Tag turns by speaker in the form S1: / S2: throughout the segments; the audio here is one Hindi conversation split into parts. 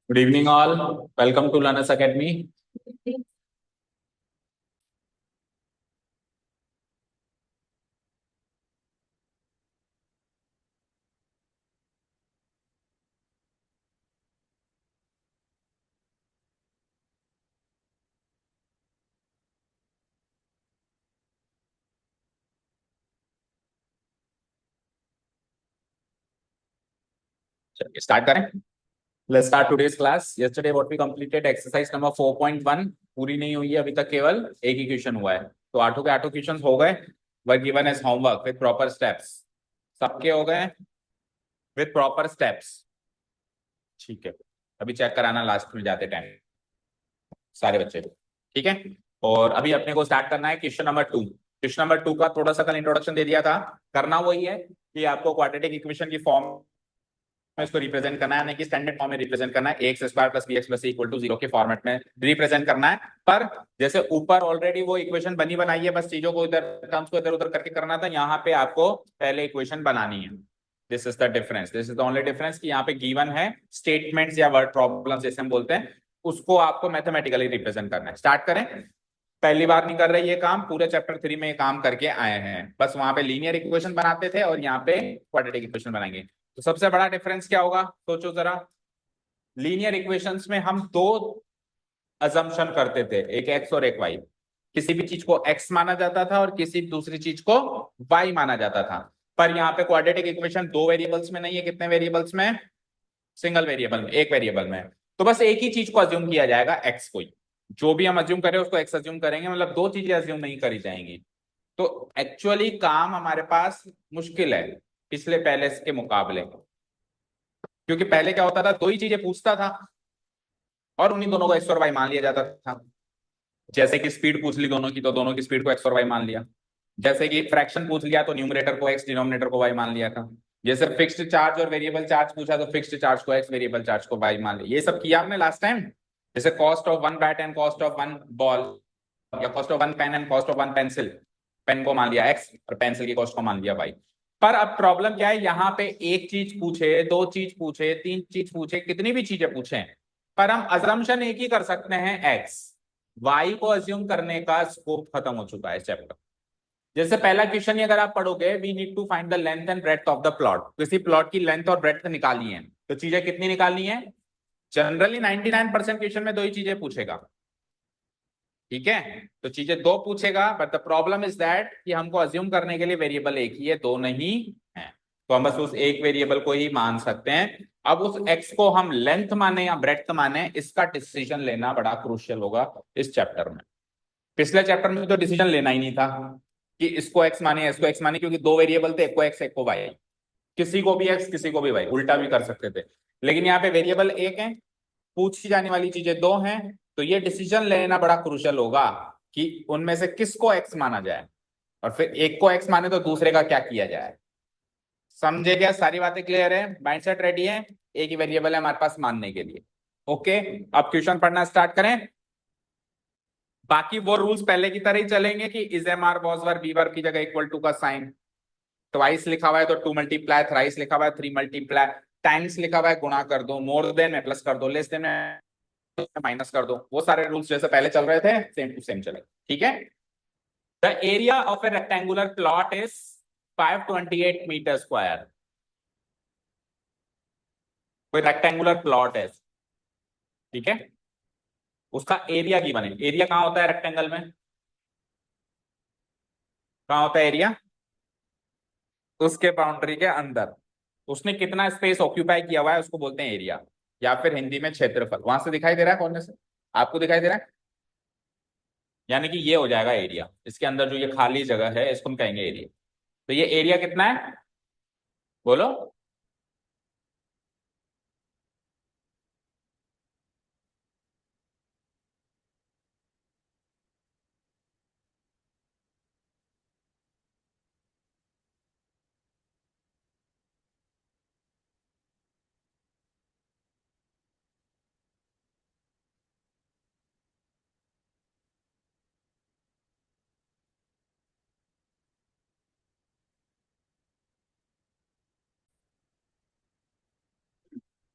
S1: Good evening, all. Welcome to Learners Academy. Start करें. Let's start today's class. Yesterday, what we completed exercise number 4.1 पूरी नहीं हुई है अभी तक. केवल एक ही क्वेश्चन हुआ है. तो आठों के आठों क्वेश्चन हो गए. Were given as homework with proper steps. सबके हो गए with proper steps. ठीक है. अभी चेक कराना लास्ट में जाते टाइम सारे बच्चे. ठीक है. और अभी अपने को स्टार्ट करना है क्वेश्चन नंबर 2. क्वेश्चन नंबर 2 का थोड़ा सा कल इंट्रोडक्शन दे दिया था. करना वही है कि आपको क्वाड्रेटिक इक्वेशन की फॉर्म में इसको रिप्रेजेंट करना है, यानी कि स्टैंडर्ड फॉर्म में रिप्रेजेंट करना है. X square plus B x plus C equal to 0 के फॉर्मेट में रिप्रेजेंट करना है. पर जैसे ऊपर ऑलरेडी वो इक्वेशन बनी बनाई है, बस चीजों को इधर टर्म्स को इधर उधर करके करना था. यहाँ पे आपको पहले इक्वेशन बनानी है. This is the difference. This is the only difference कि यहाँ पे गिवन है स्टेटमेंट्स या वर्ड प्रॉब्लम्स जैसे हम बोलते हैं, उसको आपको मैथमेटिकली रिप्रेजेंट करना है. स्टार्ट करें. पहली बार नहीं कर रहे ये काम, पूरे चैप्टर 3 में ये काम करके आए हैं. बस वहां पे लीनियर इक्वेशन बनाते थे और यहाँ पे क्वाड्रेटिक इक्वेशन बनाएंगे. तो सबसे बड़ा डिफरेंस क्या होगा सोचो जरा. लीनियर इक्वेशंस में हम दो अजम्पशन करते थे, एक एक्स और एक वाई. किसी भी चीज को एक्स माना जाता था और किसी दूसरी चीज को वाई माना जाता था. पर यहाँ पे क्वाड्रेटिक इक्वेशन दो वेरिएबल्स में नहीं है. कितने वेरिएबल्स में? सिंगल वेरिएबल में, एक वेरिएबल में. तो बस एक ही चीज को अज्यूम किया जाएगा, एक्स को ही. जो भी हम अज्यूम करें उसको एक्स अज्यूम करेंगे, मतलब दो चीजें अज्यूम नहीं करी जाएंगी. तो एक्चुअली काम हमारे पास मुश्किल है पिछले पहले के मुकाबले, क्योंकि पहले क्या होता था, दो ही चीजें पूछता था और उन्हीं दोनों को एक्स और वाई मान लिया जाता था. जैसे कि स्पीड पूछ ली दोनों की, तो दोनों की स्पीड को एक्स और वाई मान लिया. जैसे कि फ्रैक्शन पूछ लिया तो न्यूमरेटर को एक्स, डिनोमिनेटर को वाई मान लिया था. जैसे फिक्स्ड चार्ज और वेरिएबल चार्ज पूछा तो फिक्स्ड चार्ज को एक्स, वेरिएबल चार्ज को वाई मान लिया. ये सब किया आपने लास्ट टाइम. जैसे cost of one bat and cost of one ball, या cost of one pen and cost of one pencil. Pen को मान लिया एक्स और पेंसिल की कॉस्ट को मान लिया वाई. पर अब प्रॉब्लम क्या है, यहाँ पे एक चीज पूछे, दो चीज पूछे, तीन चीज पूछे, कितनी भी चीजें पूछे, पर हम अजम्पशन एक ही कर सकते हैं, एक्स. वाई को अज्यूम करने का स्कोप खत्म हो चुका है चैप्टर. जैसे पहला क्वेश्चन ही अगर आप पढ़ोगे, we need to find the length and breadth of the plot. किसी प्लॉट की लेंथ और ब्रेड्थ निकालनी है. तो चीजें कितनी निकालनी है? जनरली 99% क्वेश्चन में दो ही चीजें पूछेगा. ठीक है. तो चीजें दो पूछेगा, but the problem is that कि हमको अज्यूम करने के लिए वेरिएबल एक ही है, दो नहीं है. तो हम बस उस एक वेरिएबल को ही मान सकते हैं. अब उस एक्स को हम लेंथ माने या ब्रेड्थ माने, इसका डिसीजन लेना बड़ा क्रूशियल होगा इस चैप्टर में. पिछले चैप्टर में तो डिसीजन लेना ही नहीं था कि इसको एक्स माने इसको एक्स माने, क्योंकि दो वेरिएबल थे, एक को एक्स एक को वाई. किसी को भी एक्स किसी को भी वाई, उल्टा भी कर सकते थे. लेकिन यहाँ पे वेरिएबल एक है, पूछी जाने वाली चीजें दो हैं. तो ये डिसीजन लेना बड़ा क्रूशियल होगा कि उनमें से किसको एक्स माना जाए, और फिर एक को एक्स माने तो दूसरे का क्या किया जाए. समझे क्या? सारी बातें क्लियर है? माइंडसेट रेडी है? एक ही वेरिएबल है हमारे पास मानने के लिए. ओके. अब क्वेश्चन पढ़ना स्टार्ट करें. बाकी वो रूल्स पहले की तरह ही चलेंगे कि is M R was were be were की जगह इक्वल टू का साइन. ट्वाइस लिखा हुआ है तो टू मल्टीप्लाई, थ्राइस लिखा हुआ है थ्री मल्टीप्लाई, टाइम्स लिखा हुआ है गुणा कर दो, मोर देन में प्लस कर दो, लेस देन में माइनस कर दो. वो सारे रूल्स जैसे पहले चल रहे थे सेम टू सेम चले. ठीक है. The area of a rectangular plot is 528 metre square. कोई रेक्टेंगुलर प्लॉट है, ठीक है, उसका एरिया गिवन है. एरिया कहाँ होता है रेक्टेंगल में? कहाँ होता है एरिया? उसके बाउंड्री के अंदर उसने कितना स्पेस ऑक्यूपाई किया हुआ है उसको बोलते हैं एरिया, या फिर हिंदी में क्षेत्रफल. वहां से दिखाई दे रहा है कौन से? आपको दिखाई दे रहा है? यानी कि ये हो जाएगा एरिया. इसके अंदर जो ये खाली जगह है इसको हम कहेंगे एरिया. तो ये एरिया कितना है बोलो?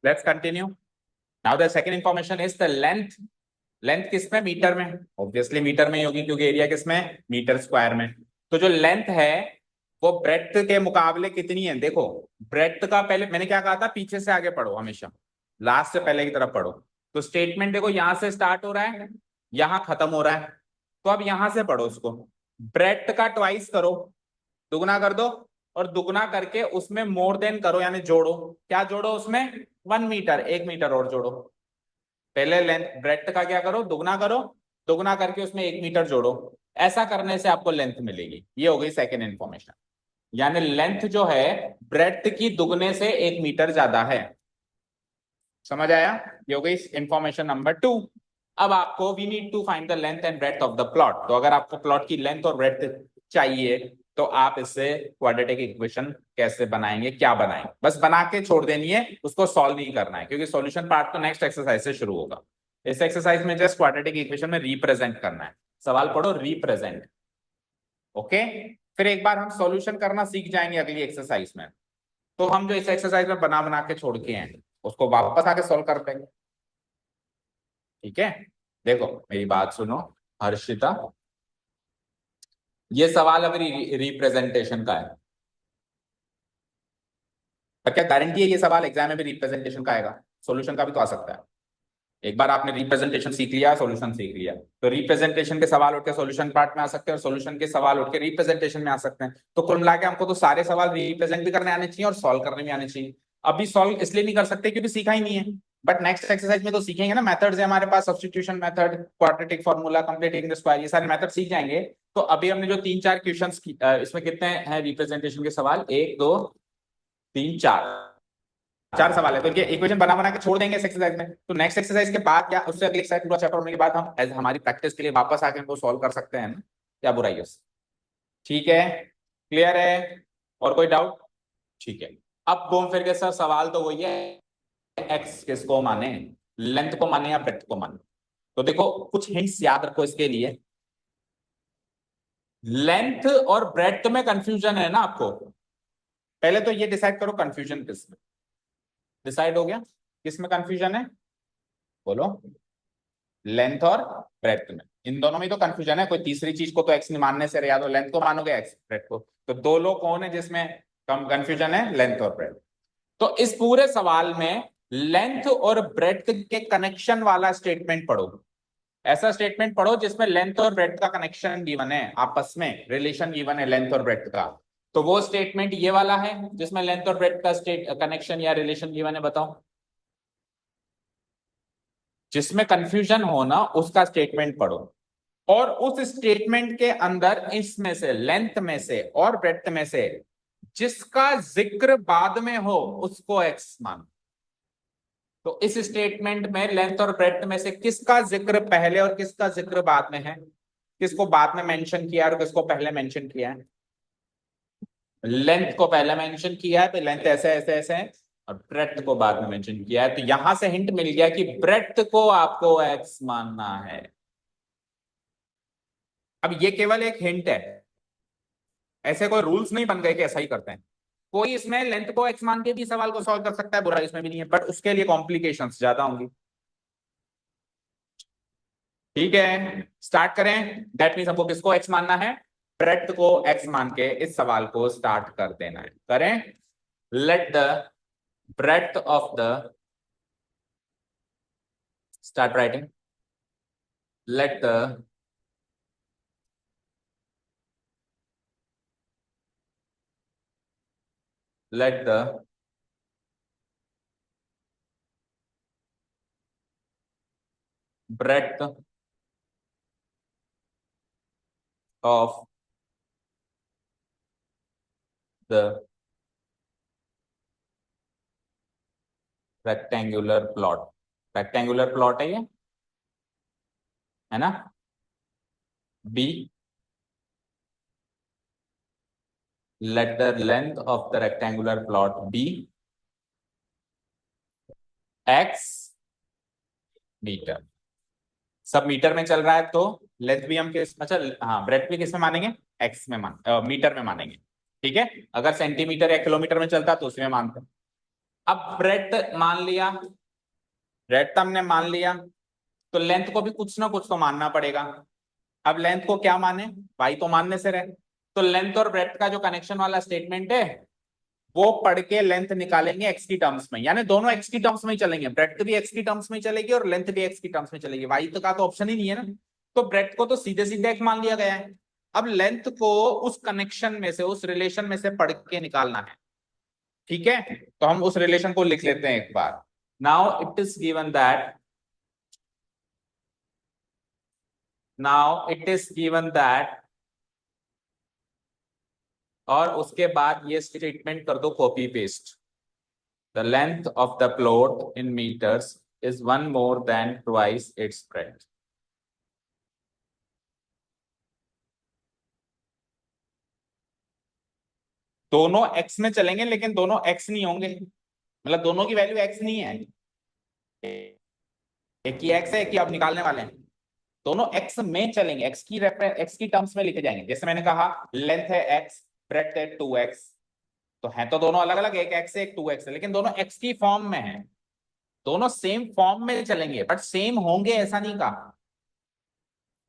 S1: Let's continue. Now the second information is the length. Length किस में? मीटर में। ऑब्वियसली मीटर में ही होगी क्योंकि एरिया किस में? मीटर स्क्वायर में। तो जो लेंथ है वो ब्रेड्थ के मुकाबले कितनी है? देखो ब्रेड्थ का पहले मैंने क्या कहा था, पीछे से आगे पढ़ो हमेशा, लास्ट से पहले की तरफ पढ़ो। तो स्टेटमेंट देखो यहां से स्टार्ट हो रहा है, यहां खत्म हो रहा है। तो अब यहां से पढ़ो उसको। ब्रेड्थ का ट्वाइस करो, दुगना कर दो, और दुगना करके उसमें मोर देन करो, यानी जोड़ो। क्या जोड़ो उसमें? 1 मीटर, 1 मीटर और जोड़ो। पहले लेंथ ब्रेड्थ का क्या करो? दुगना करो, दुगना करके उसमें 1 मीटर जोड़ो। ऐसा करने से आपको लेंथ मिलेगी। ये हो गई सेकेंड इंफॉर्मेशन, यानी लेंथ जो है ब्रेड्थ की दुगने से 1 मीटर ज्यादा है। समझ आया? ये हो गई इंफॉर्मेशन नंबर 2। अब आपको we need to find the length and breadth of the plot. तो अगर आपको प्लॉट की लेंथ और ब्रेड्थ चाहिए तो आप इससे क्वाड्रेटिक इक्वेशन कैसे बनाएंगे, क्या बनाएंगे? बस बना के छोड़ देनी है, उसको सॉल्व नहीं करना है, क्योंकि सॉल्यूशन पार्ट तो नेक्स्ट एक्सरसाइज से शुरू होगा। इस एक्सरसाइज में जस्ट क्वाड्रेटिक इक्वेशन में रिप्रेजेंट करना है। सवाल पढ़ो, रिप्रेजेंट। ओके, फिर एक बार हम सॉल्यूशन करना सीख जाएंगे अगली एक्सरसाइज में, तो हम जो इस एक्सरसाइज में बना बना के छोड़ के हैं उसको वापस आके सॉल्व कर लेंगे। ठीक है, देखो मेरी बात सुनो हर्षिता, ये सवाल अभी रिप्रेजेंटेशन का है। पर क्या गारंटी है ये सवाल एग्जाम में भी रिप्रेजेंटेशन का आएगा? सॉल्यूशन का भी तो आ सकता है। एक बार आपने रिप्रेजेंटेशन सीख लिया, सॉल्यूशन सीख लिया, तो रिप्रेजेंटेशन के सवाल उठ के सॉल्यूशन पार्ट में आ सकते हैं, और सॉल्यूशन के सवाल उठ के रिप्रेजेंटेशन में आ सकते हैं। तो कुल मिला के हमको तो सारे सवाल रिप्रेजेंट भी करने आने चाहिए और सॉल्व करने भी आने चाहिए। अभी सॉल्व इसलिए नहीं कर सकते क्योंकि सीखा ही नहीं है, बट नेक्स्ट एक्सरसाइज में तो सीखेंगे ना। मेथड्स है हमारे पास, substitution method, quadratic formula, completing the square, ये सारे मेथड सीख जाएंगे। तो अभी हमने जो 3-4 क्वेश्चंस इसमें कितने हैं रिप्रेजेंटेशन के सवाल? 1 2 3 4, 4 सवाल है। तो ये इक्वेशन बना बना के छोड़ देंगे इस एक्सरसाइज में। तो नेक्स्ट एक्सरसाइज के बाद क्या, उससे अगली एक्सरसाइज पूरा चैप्टर होने के बाद हम एज हमारी प्रैक्टिस के लिए वापस आके इनको सॉल्व कर सकते हैं ना, क्या बुराई है उससे? ठीक है, क्लियर है? और कोई डाउट? ठीक है, अब घूम फिर के सर सवाल तो वही है, एक्स किसको माने, लेंथ को माने या ब्रेड्थ को माने? तो देखो कुछ हिंट्स याद रखो इसके लिए। लेंथ और ब्रेड्थ में कंफ्यूजन है ना आपको, पहले तो ये डिसाइड करो कंफ्यूजन किस में। डिसाइड हो गया किस में कंफ्यूजन है? बोलो। लेंथ और ब्रेड्थ में, इन दोनों में तो कंफ्यूजन है। कोई तीसरी चीज को तो एक्स नहीं मानने से, या तो लेंथ को मानोगे एक्स ब्रेड्थ को। तो दो लोग कौन है जिसमें कम कंफ्यूजन है? लेंथ और ब्रेड्थ। तो इस पूरे सवाल में लेंथ और ब्रेड्थ के कनेक्शन वाला स्टेटमेंट पढ़ो। ऐसा स्टेटमेंट पढ़ो जिसमें लेंथ और ब्रेड्थ का कनेक्शन गिवन है, आपस में रिलेशन गिवन है लेंथ और ब्रेड्थ का। तो वो स्टेटमेंट ये वाला है जिसमें लेंथ और ब्रेड्थ का स्टेट कनेक्शन या रिलेशन गिवन है, बताओ। जिसमें कंफ्यूजन हो ना उसका स्टेटमेंट पढ़ो, और उस स्टेटमेंट के अंदर इसमें से लेंथ में से और ब्रेड्थ में से जिसका जिक्र बाद में हो उसको एक्स मानो। तो इस स्टेटमेंट में लेंथ और ब्रेड्थ में से किसका जिक्र पहले और किसका जिक्र बाद में है? किसको बाद में मेंशन किया और किसको पहले मेंशन किया है? लेंथ को पहले मेंशन किया है, तो लेंथ ऐसे ऐसे ऐसे है, और ब्रेड्थ को बाद में मेंशन किया है। तो यहां से हिंट मिल गया कि ब्रेड्थ को आपको एक्स मानना है। अब ये केवल एक हिंट है, ऐसे कोई रूल्स नहीं बन गए कि ऐसा ही करते हैं। कोई इसमें लेंथ को एक्स मान के भी सवाल को सॉल्व कर सकता है, बुरा इसमें भी नहीं है, बट उसके लिए कॉम्प्लिकेशंस ज्यादा होंगी। ठीक है, स्टार्ट करें। दैट मीन्स हमको किसको एक्स मानना है? ब्रेड्थ को एक्स मान के इस सवाल को स्टार्ट कर देना है। करें। Let the breadth of the, start writing, let the let the breadth of the rectangular plot, rectangular plot है ये, है ना? B, let the length of the rectangular plot be x metre. सब मीटर में चल रहा है तो लेंथ भी हम किस, अच्छा हाँ, ब्रेड्थ भी किस में मानेंगे? एक्स में मीटर में मानेंगे। ठीक है, अगर सेंटीमीटर या किलोमीटर में चलता तो उसमें मानते हैं। अब ब्रेड्थ मान लिया, ब्रेड्थ हमने मान लिया, तो लेंथ को भी कुछ ना कुछ तो मानना पड़ेगा। अब लेंथ को क्या माने, y तो मानने से रहे, तो लेंथ और ब्रेड्थ का जो कनेक्शन वाला स्टेटमेंट है वो पढ़ के लेंथ निकालेंगे x की टर्म्स में, यानी दोनों x की टर्म्स में ही चलेंगे, ब्रेड्थ भी x की टर्म्स में ही चलेगी और लेंथ भी x की टर्म्स में चलेगी, y तो का तो ऑप्शन ही नहीं है ना। तो ब्रेड्थ को तो सीधे सीधे x मान लिया गया है, अब लेंथ को उस कनेक्शन में से, उस रिलेशन में से पढ़ के निकालना है। ठीक है, तो हम उस रिलेशन को लिख लेते हैं एक बार। Now it is given that और उसके बाद ये स्टेटमेंट कर दो copy paste, the length of the plot in metres is one more than twice its breadth. दोनों x में चलेंगे लेकिन दोनों x नहीं होंगे, मतलब दोनों की वैल्यू x नहीं है, एक ही x है, एक ही आप निकालने वाले हैं। दोनों x में चलेंगे, x की टर्म्स में लिखे जाएंगे। जैसे मैंने कहा लेंथ है x, ब्रेड्थ है 2x, तो है तो दोनों अलग अलग, एक x है एक 2x है, लेकिन दोनों x की फॉर्म में है, दोनों सेम फॉर्म में चलेंगे, बट सेम होंगे ऐसा नहीं कहा।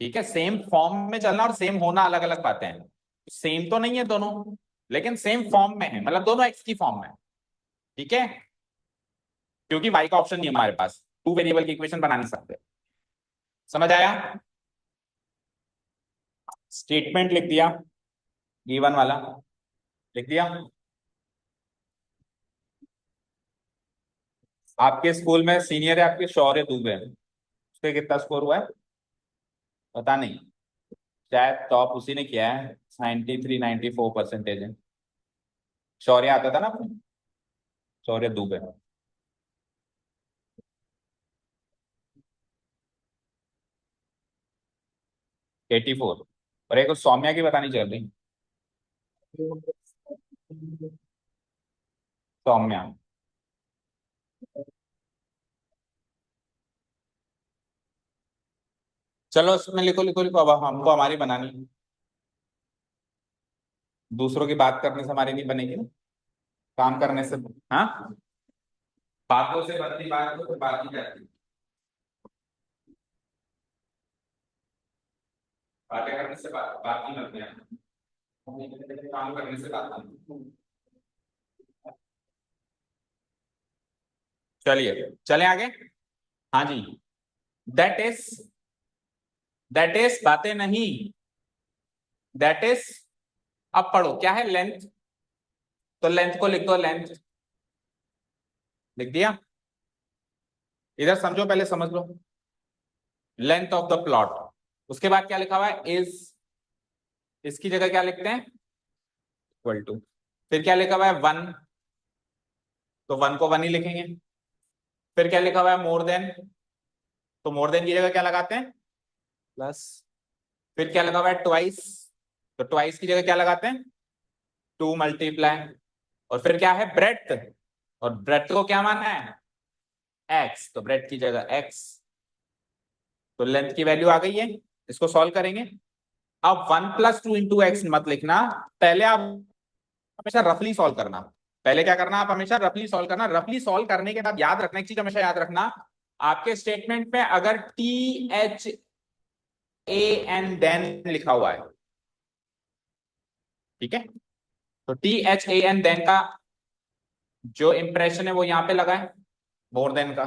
S1: ठीक है, सेम फॉर्म में चलना और सेम होना अलग अलग बातें हैं। सेम तो नहीं है दोनों, लेकिन सेम फॉर्म में है, मतलब दोनों x की फॉर्म में। ठीक है, क्योंकि y का ऑप्शन नहीं है हमारे पास, टू वेरिएबल की इक्वेशन बना नहीं सकते। समझ आया, स्टेटमेंट लिख दिया, गिवन वाला लिख दिया। आपके स्कूल में सीनियर है आपके शौर्य दुबे, उसके कितना स्कोर हुआ है पता नहीं, शायद टॉप उसी ने किया है, 93-94% है। शौर्य आता था ना आपको, शौर्य दुबे, 84। और एक सौम्या की बतानी चल रही, सौम्या, चलो उसमें लिखो लिखो लिखो, अब हमको हमारी बनानी है। दूसरों की बात करने से हमारी नहीं बनेगी ना, काम करने से। हाँ, बातों से बनती बात को तो बात की जाती है, बातें करने से बात नहीं बनती है, काम करने से बात बनती है। चलिए चले आगे। हाँ जी, दैट इज बातें नहीं, दैट इज, अब पढ़ो क्या है लेंथ, तो लेंथ को लिख दो, लेंथ लिख दिया, इधर समझो, पहले समझ लो, लेंथ ऑफ द प्लॉट। उसके बाद क्या लिखा हुआ है, इज, इसकी जगह क्या लिखते हैं, इक्वल टू, फिर क्या लिखा हुआ है 1, तो 1 को 1 ही लिखेंगे। फिर क्या लिखा हुआ है मोर देन, तो मोर देन की जगह क्या लगाते हैं, प्लस। फिर क्या लगा हुआ है ट्वाइस, तो ट्वाइस की जगह क्या लगाते हैं, 2 मल्टीप्लाई। और फिर क्या है ब्रेड्थ, और ब्रेड्थ को क्या मानना है x, तो ब्रेड्थ की जगह x, तो लेंथ की वैल्यू आ गई है, इसको सॉल्व करेंगे। अब 1 + 2 × x मत लिखना, पहले आप हमेशा रफली सॉल्व करना। पहले क्या करना, आप हमेशा रफली सॉल्व करना, रफली सॉल्व करने के बाद याद रखना, एक चीज हमेशा याद रखना, आपके स्टेटमेंट में अगर THAN देन लिखा हुआ है, ठीक है, तो THAN देन का जो इंप्रेशन है वो यहां पे लगा है, मोर देन का।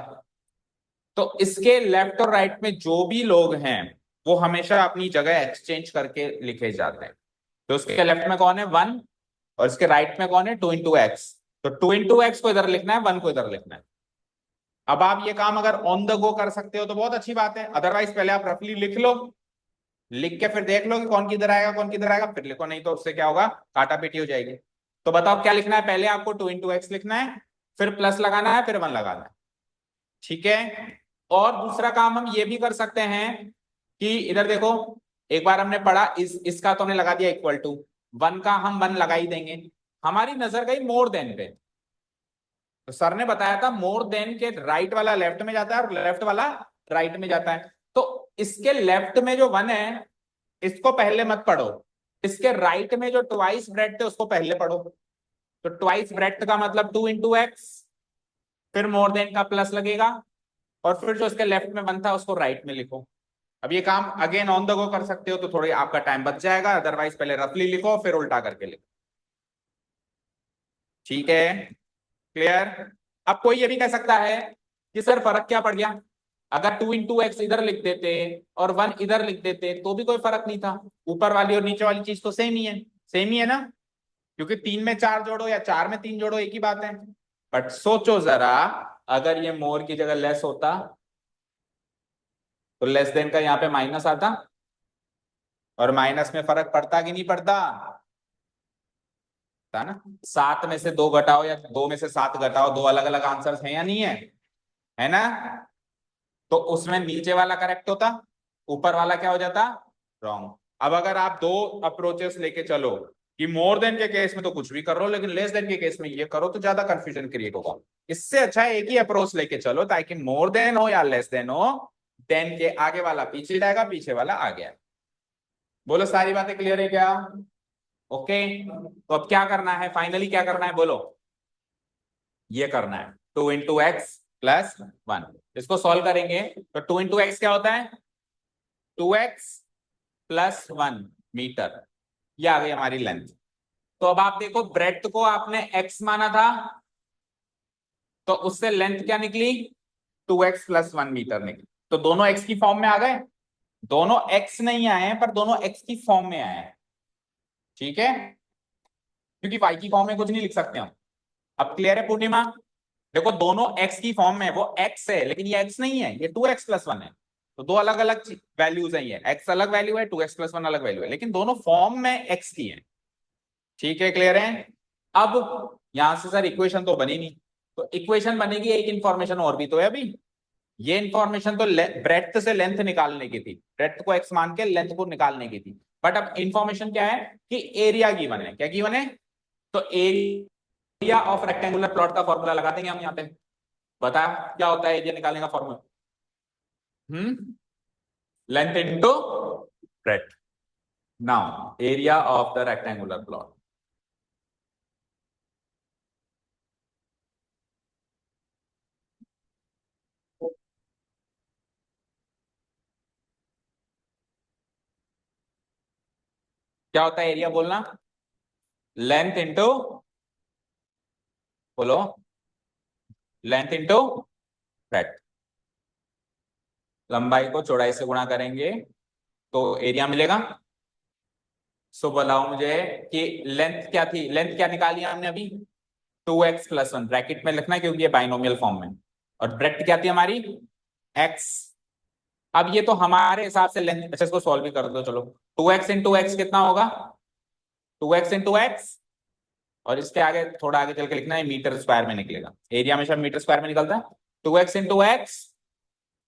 S1: तो इसके लेफ्ट और राइट में जो भी लोग हैं वो हमेशा अपनी जगह एक्सचेंज करके लिखे जाते हैं। तो उसके लेफ्ट में कौन है 1, और इसके राइट में कौन है 2 × x, तो 2 × x को इधर लिखना है, 1 को इधर लिखना है। अब आप ये काम अगर ऑन द गो कर सकते हो तो बहुत अच्छी बात है, अदरवाइज पहले आप रफली लिख लो, लिख के फिर देख लो कि कौन किधर आएगा कौन किधर आएगा, फिर लिखो, नहीं तो उससे क्या होगा, काटा पीटी हो जाएगी। तो बताओ क्या लिखना है, पहले आपको 2 × x लिखना है, फिर प्लस लगाना है, फिर 1 लगाना है। ठीक है, और दूसरा काम हम ये भी कर सकते हैं कि इधर देखो, एक बार हमने पढ़ा इसका तो हमने लगा दिया इक्वल टू, 1 का हम 1 लगा ही देंगे। हमारी नजर गई मोर देन पे, तो सर ने बताया था मोर देन के राइट वाला लेफ्ट में जाता है और लेफ्ट वाला राइट में जाता है, तो इसके लेफ्ट में जो 1 है इसको पहले मत पढ़ो, इसके राइट में जो ट्वाइस ब्रेड्थ है उसको पहले पढ़ो। तो ट्वाइस ब्रेड्थ का मतलब 2 × x, फिर मोर देन का प्लस लगेगा, और फिर जो इसके लेफ्ट में बनता है उसको राइट में लिखो। अब ये काम अगेन ऑन द गो कर सकते हो तो थोड़ी आपका टाइम बच जाएगा, अदरवाइज पहले रफली लिखो फिर उल्टा करके लिखो। ठीक है, क्लियर। अब कोई ये भी कह सकता है कि सर फर्क क्या पड़ गया, अगर 2 into x इधर लिख देते और 1 इधर लिख देते तो भी कोई फर्क नहीं था, ऊपर वाली और नीचे वाली चीज तो सेम ही है। सेम ही है ना, क्योंकि 3 में 4 जोड़ो या 4 में 3 जोड़ो एक ही बात है। बट सोचो जरा, अगर ये मोर की जगह लेस होता तो लेस देन का यहाँ पे माइनस आता, और माइनस में फर्क पड़ता कि नहीं पड़ता, था ना। 7 में से 2 घटाओ या 2 में से 7 घटाओ, दो अलग अलग आंसर्स हैं या नहीं है, है ना। तो उसमें नीचे वाला करेक्ट होता, ऊपर वाला क्या हो जाता, रॉन्ग। अब अगर आप दो अप्रोचेस लेके चलो कि मोर देन के केस में तो कुछ भी कर लो लेकिन लेस देन के केस में ये करो तो ज्यादा कंफ्यूजन क्रिएट होगा। इससे अच्छा है एक ही अप्रोच लेके चलो, ताकि मोर देन हो या लेस देन हो, देन के आगे वाला पीछे जाएगा, पीछे वाला आगे आएगा। बोलो सारी बातें क्लियर है क्या? ओके, तो अब क्या करना है, फाइनली क्या करना है बोलो, ये करना है 2 into x + 1। इसको सॉल्व करेंगे तो 2 into x क्या होता है, 2x + 1 मीटर। ये आ गई हमारी लेंथ। तो अब आप देखो ब्रेड्थ को आपने x माना था, तो उससे लेंथ क्या निकली, 2x + 1 मीटर निकली। तो दोनों x की फॉर्म में आ गए, दोनों x नहीं आए हैं पर दोनों x की फॉर्म में आए हैं। ठीक है, क्योंकि y की फॉर्म में कुछ नहीं लिख सकते हम। अब क्लियर है पूर्णिमा? देखो दोनों x की फॉर्म में, वो x है लेकिन ये x नहीं है, ये 2x + 1 है। तो दो अलग अलग वैल्यूज है, ये x अलग वैल्यू है, 2x + 1 अलग वैल्यू है, लेकिन दोनों फॉर्म में x की है। ठीक है, क्लियर है। अब यहां से सर इक्वेशन तो बनी नहीं, तो इक्वेशन बनेगी, एक इंफॉर्मेशन और भी तो है अभी। ये इंफॉर्मेशन तो ब्रेड्थ से लेंथ निकालने की थी, ब्रेड्थ को x मान के लेंथ को निकालने की थी। बट अब इंफॉर्मेशन क्या है कि एरिया गिवन है। क्या गिवन है? तो एरिया ऑफ रेक्टेंगुलर प्लॉट का फॉर्मूला लगा देंगे हम यहाँ पे। बता क्या होता है एरिया निकालने का formula? Length into breadth. Now area of the rectangular plot, क्या होता है एरिया बोलना, लेंथ इंटू, बोलो, लेंथ इंटू ब्रेड्थ। लंबाई को चौड़ाई से गुणा करेंगे तो एरिया मिलेगा। सो बताओ मुझे कि लेंथ क्या थी, लेंथ क्या निकाली हमने अभी, 2x + 1 ब्रैकेट में लिखना है क्योंकि ये बाइनोमियल फॉर्म में, और ब्रेड्थ क्या थी हमारी, x। अब ये तो हमारे हिसाब से लेंथ, अच्छा इसको सॉल्व भी कर दो चलो। 2x × x कितना होगा, 2x × x, और इसके आगे थोड़ा आगे चल के लिखना है मीटर स्क्वायर में निकलेगा, एरिया हमेशा मीटर स्क्वायर में निकलता है। 2x × x,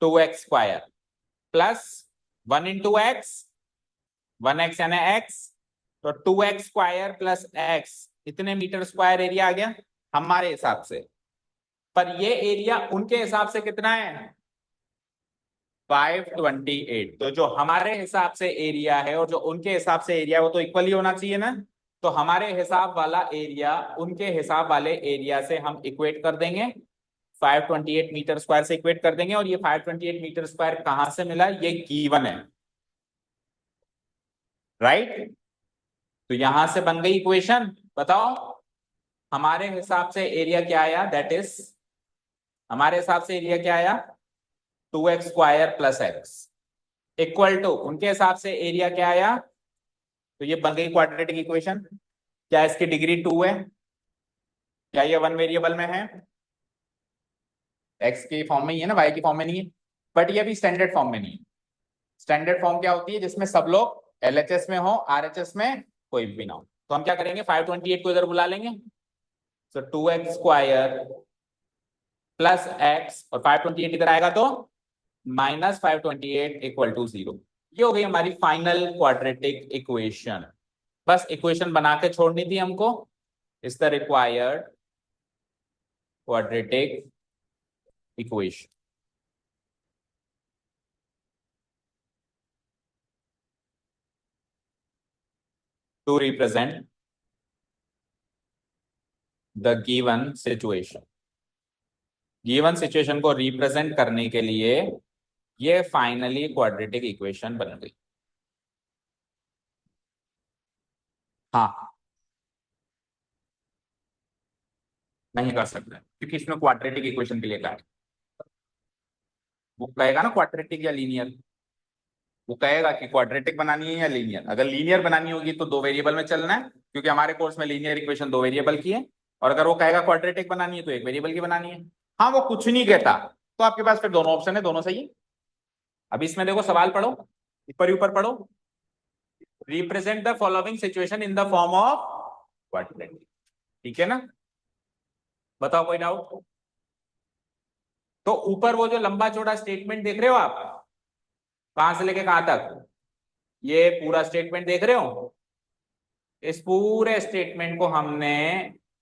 S1: 2x² +1 × x, 1x यानी x, तो 2x² + x, इतने मीटर स्क्वायर एरिया आ गया हमारे हिसाब से। पर ये एरिया उनके हिसाब से कितना है, 528। तो जो हमारे हिसाब से एरिया है और जो उनके हिसाब से एरिया, वो तो इक्वल ही होना चाहिए ना। तो हमारे हिसाब वाला एरिया उनके हिसाब वाले एरिया से हम इक्वेट कर देंगे, 528 मीटर स्क्वायर से इक्वेट कर देंगे। और ये 528 मीटर स्क्वायर कहां से मिला, ये गिवन है, राइट। तो यहां से बन गई इक्वेशन। बताओ हमारे हिसाब से एरिया क्या आया, दैट इज, हमारे हिसाब से एरिया क्या आया, 2x² + x इक्वल टू, उनके हिसाब से एरिया क्या आया, तो ये बन गई क्वाड्रेटिक इक्वेशन। क्या इसकी डिग्री 2 है, क्या ये 1 वेरिएबल में है, एक्स की फॉर्म में ही है ना, वाई की फॉर्म में नहीं है। बट ये भी स्टैंडर्ड फॉर्म में नहीं है। स्टैंडर्ड फॉर्म क्या होती है, जिसमें सब लोग एलएचएस में हो, आरएचएस में कोई भी ना हो। तो हम क्या करेंगे, 528 को इधर बुला लेंगे, तो 2x² + x, और 528 इधर आएगा तो -528 = 0। ये हो गई हमारी फाइनल क्वाड्रेटिक इक्वेशन। बस इक्वेशन बना के छोड़नी थी हमको, is the required quadratic equation to represent the given situation. Given situation को रिप्रेजेंट करने के लिए ये फाइनली क्वाड्रेटिक इक्वेशन बन गई। हाँ, नहीं कर सकते क्योंकि इसमें क्वाड्रेटिक इक्वेशन के लिए कहा है। वो कहेगा ना क्वाड्रेटिक या लीनियर, वो कहेगा कि क्वाड्रेटिक बनानी है या लीनियर। अगर लीनियर बनानी होगी तो दो वेरिएबल में चलना है, क्योंकि हमारे कोर्स में लीनियर इक्वेशन दो वेरिएबल की है। और अगर वो कहेगा क्वाड्रेटिक बनानी है तो एक वेरिएबल की बनानी है। हाँ, वो कुछ नहीं कहता तो आपके पास फिर दोनों ऑप्शन है, दोनों सही है। अभी इसमें देखो सवाल पढ़ो, ऊपर ही ऊपर पढ़ो। Represent the following situation in the form of quadratic. ठीक है ना, बताओ कोई डाउट? तो ऊपर वो जो लंबा चौड़ा स्टेटमेंट देख रहे हो आप, कहां से लेके कहां तक, ये पूरा स्टेटमेंट देख रहे हो? इस पूरे स्टेटमेंट को हमने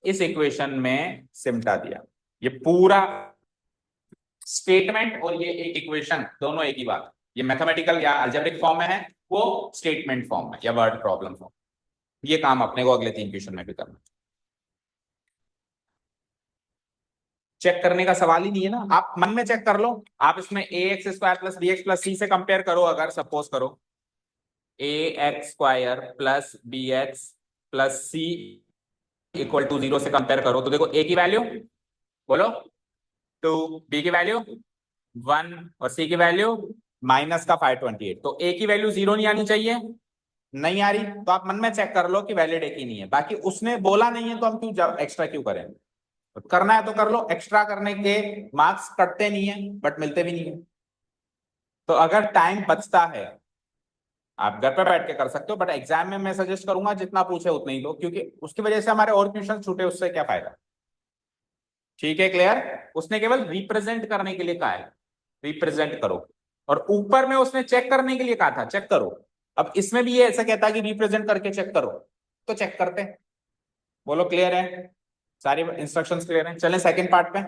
S1: इस इक्वेशन में सिमटा दिया। ये पूरा स्टेटमेंट और ये एक इक्वेशन दोनों एक ही बात। ये मैथमेटिकल या अलजेब्रिक फॉर्म में है, वो स्टेटमेंट फॉर्म में या वर्ड प्रॉब्लम फॉर्म। ये काम अपने को अगले 3 क्वेश्चन में भी करना। चेक करने का सवाल ही नहीं है ना, आप मन में चेक कर लो। आप इसमें A X square plus B x plus C से कंपेयर करो। अगर सपोज करो A X square plus B x plus C equal to 0 से कंपेयर करो तो देखो ए की वैल्यू बोलो 2, बी की वैल्यू 1 और सी की वैल्यू माइनस का 528। तो ए की वैल्यू 0 नहीं आनी चाहिए, नहीं आ रही तो आप मन में चेक कर लो कि वैलिड है कि नहीं है। बाकी उसने बोला नहीं है तो हम क्यों एक्स्ट्रा क्यों करें? करना है तो कर लो, एक्स्ट्रा करने के मार्क्स कटते नहीं है बट मिलते भी नहीं है। तो अगर टाइम बचता है आप घर पे बैठ के कर सकते हो, बट एग्जाम में मैं सजेस्ट करूंगा जितना पूछे उतना ही लो, क्योंकि उसकी वजह से हमारे और क्वेश्चन छूटे, उससे क्या फायदा। ठीक है, क्लियर? उसने केवल रिप्रेजेंट करने के लिए कहा है, रिप्रेजेंट करो। और ऊपर में उसने चेक करने के लिए कहा था, चेक करो। अब इसमें भी ये ऐसा कहता है कि रिप्रेजेंट करके चेक करो, तो चेक करते हैं। बोलो क्लियर है? सारी इंस्ट्रक्शंस क्लियर हैं? चलें सेकंड पार्ट पे।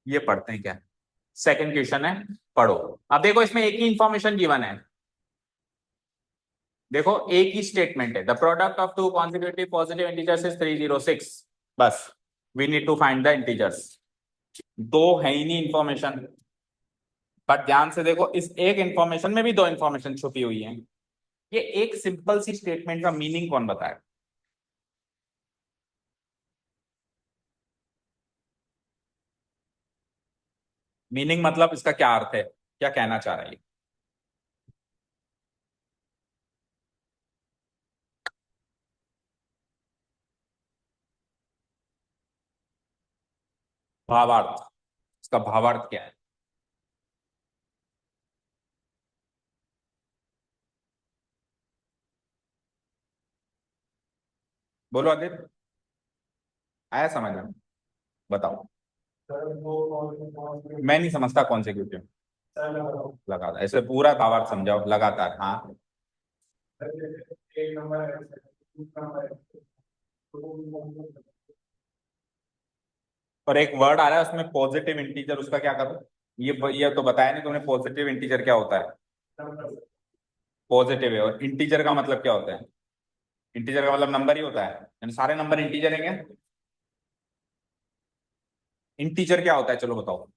S1: ये पढ़ते हैं क्या, सेकंड क्वेश्चन है, पढ़ो। अब देखो इसमें एक ही इंफॉर्मेशन गिवन है। देखो एक ही स्टेटमेंट है, the product of two consecutive positive integers is 306। बस, we need to find the integers. दो है ही नहीं इंफॉर्मेशन। बट ध्यान से देखो, इस एक इंफॉर्मेशन में भी दो इंफॉर्मेशन छुपी हुई है। ये एक सिंपल सी स्टेटमेंट का मीनिंग कौन बताए? मीनिंग मतलब इसका क्या अर्थ है, क्या कहना चाह रहा है ये? भावार्थ, इसका भावार्थ क्या है? बोलो आदित्य, आया समझ में? बताओ। मैं नहीं समझता कॉन्सिक्यूटिव। लगातार ऐसे पूरा भावार्थ समझाओ, लगातार। हाँ, और एक वर्ड आ रहा है उसमें पॉजिटिव इंटीजर, उसका क्या करूं? ये तो बताया नहीं तुमने, पॉजिटिव इंटीजर क्या होता है? पॉजिटिव है, और इंटीजर का मतलब क्या होता है? इंटीजर का मतलब नंबर ही होता है, यानी सारे नंबर इंटीजर हैं क्या? इंटीजर क्या होता है, चलो बताओ।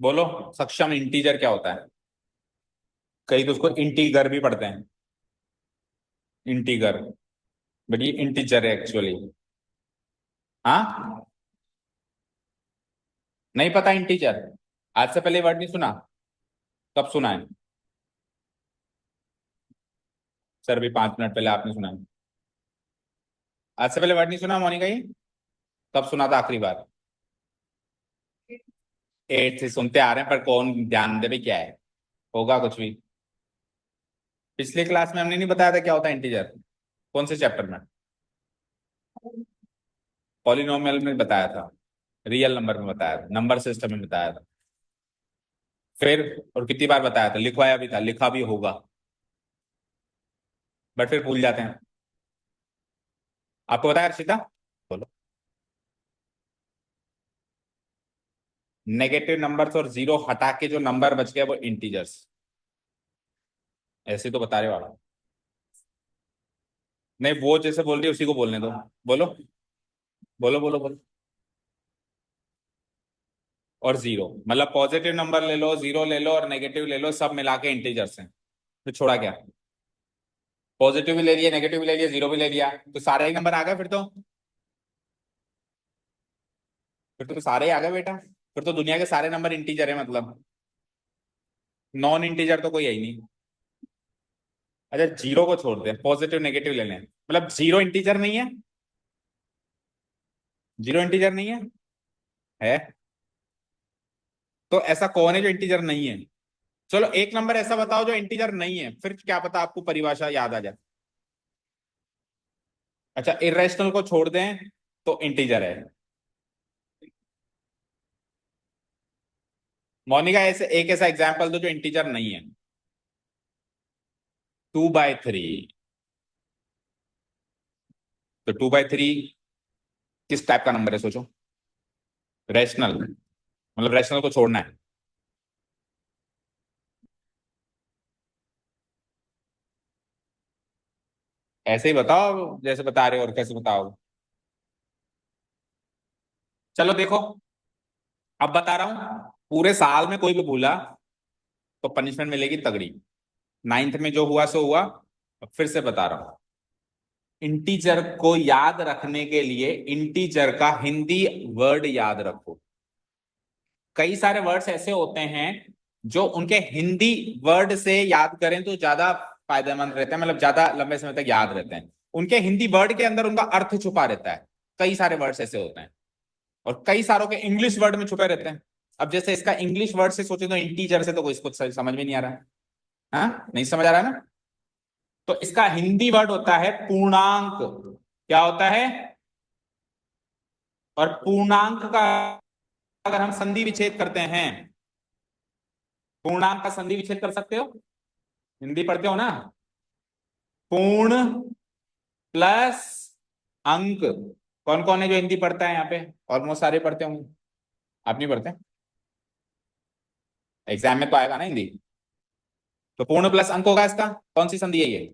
S1: बोलो, सक्षम इंटीजर क्या होता है? कई तो उसको इंटीगर भी पढ़ते हैं, इंटीगर। बट ये इंटीजर है एक्चुअली। हाँ, नहीं पता इंटीजर? आज से पहले वर्ड नहीं सुना? कब सुना है? सर भी 5 मिनट पहले आपने सुना है। आज से पहले वर्ड नहीं सुना मोनिका ये? कब सुना था आखिरी बार? 8 से सुनते आ रहे हैं, पर कौन ध्यान दे भाई, क्या है, होगा कुछ भी। पिछली क्लास में हमने नहीं बताया था क्या होता है इंटीजर? कौन से चैप्टर में? पॉलिनोमियल में बताया था, रियल नंबर में बताया था, नंबर सिस्टम में बताया था। फिर और कितनी बार बताया था, लिखवाया भी था, लिखा भी होगा, बट फिर भूल जाते हैं। आपको बताया अर्षिता? बोलो। नेगेटिव नंबर्स और जीरो हटा के जो नंबर बच गया वो इंटीजर्स। ऐसे तो बता रहे हो आप। नहीं, वो जैसे बोल रही है उसी को बोलने दो। बोलो बोलो बोलो बोलो। और जीरो, मतलब पॉजिटिव नंबर ले लो, जीरो ले लो और नेगेटिव ले लो, सब मिला के इंटीजर्स हैं। तो छोड़ा क्या? पॉजिटिव भी ले लिया, नेगेटिव भी ले लिया, जीरो भी ले लिया, तो सारे ही नंबर आ गए फिर तो सारे ही आ गए बेटा। फिर तो दुनिया के सारे नंबर इंटीजर है, मतलब नॉन इंटीजर तो कोई है ही नहीं। अच्छा, जीरो को छोड़ दे, पॉजिटिव नेगेटिव ले लें, मतलब जीरो इंटीजर नहीं है? जीरो इंटीजर नहीं है? है? तो ऐसा कौन है जो इंटीजर नहीं है? चलो एक नंबर ऐसा बताओ जो इंटीजर नहीं है, फिर क्या पता आपको परिभाषा याद आ जाए। अच्छा, इरेशनल को छोड़ दें तो इंटीजर है। मोनिका, ऐसे एक ऐसा एग्जाम्पल दो जो इंटीजर नहीं है। 2/3। तो 2/3 किस टाइप का नंबर है, सोचो। रैशनल, मतलब रैशनल को छोड़ना है। ऐसे ही बताओ जैसे बता रहे हो, और कैसे बताओ। चलो देखो, अब बता रहा हूं, पूरे साल में कोई भी भूला तो पनिशमेंट मिलेगी तगड़ी। नाइन्थ में जो हुआ सो हुआ। अब फिर से बता रहा हूं, इंटीजर को याद रखने के लिए इंटीजर का हिंदी वर्ड याद रखो। कई सारे वर्ड्स ऐसे होते हैं जो उनके हिंदी वर्ड से याद करें तो ज्यादा फायदेमंद रहते हैं, मतलब ज्यादा लंबे समय तक याद रहते हैं। उनके हिंदी वर्ड के अंदर उनका अर्थ छुपा रहता है। कई सारे वर्ड्स ऐसे होते हैं, और कई सारों के इंग्लिश वर्ड में छुपे रहते हैं। अब जैसे इसका इंग्लिश वर्ड से सोचे तो इंटीजर से तो कोई इसको समझ में नहीं आ रहा है। हाँ, नहीं समझ आ रहा है ना? तो इसका हिंदी वर्ड होता है पूर्णांक। क्या होता है? और पूर्णांक का अगर हम संधि विच्छेद करते हैं, पूर्णांक का संधि विच्छेद कर सकते हो? हिंदी पढ़ते हो ना? पूर्ण प्लस अंक। कौन कौन है जो हिंदी पढ़ता है यहाँ पे? ऑलमोस्ट सारे पढ़ते होंगे। आप नहीं पढ़ते? एग्जाम में तो आएगा ना हिंदी। तो पूर्ण प्लस अंक होगा इसका। कौन सी संधि है ये?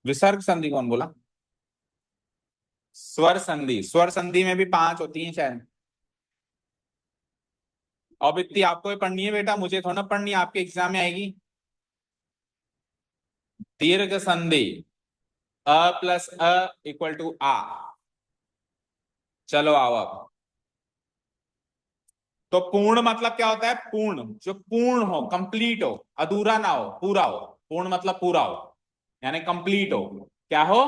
S1: विसर्ग संधि कौन बोला? स्वर संधि। स्वर संधि में भी 5 होती हैं शायद। अब इतनी आपको ही पढ़नी है बेटा, मुझे थोड़ा ना पढ़नी है, आपके एग्जाम में आएगी। दीर्घ संधि, अ प्लस अ इक्वल टू आ। चलो आओ अब। तो पूर्ण मतलब क्या होता है? पूर्ण, जो पूर्ण हो, कंप्लीट हो, अधूरा ना हो, पूरा हो। पूर्ण मतलब पूरा हो, यानी कंप्लीट हो। क्या हो?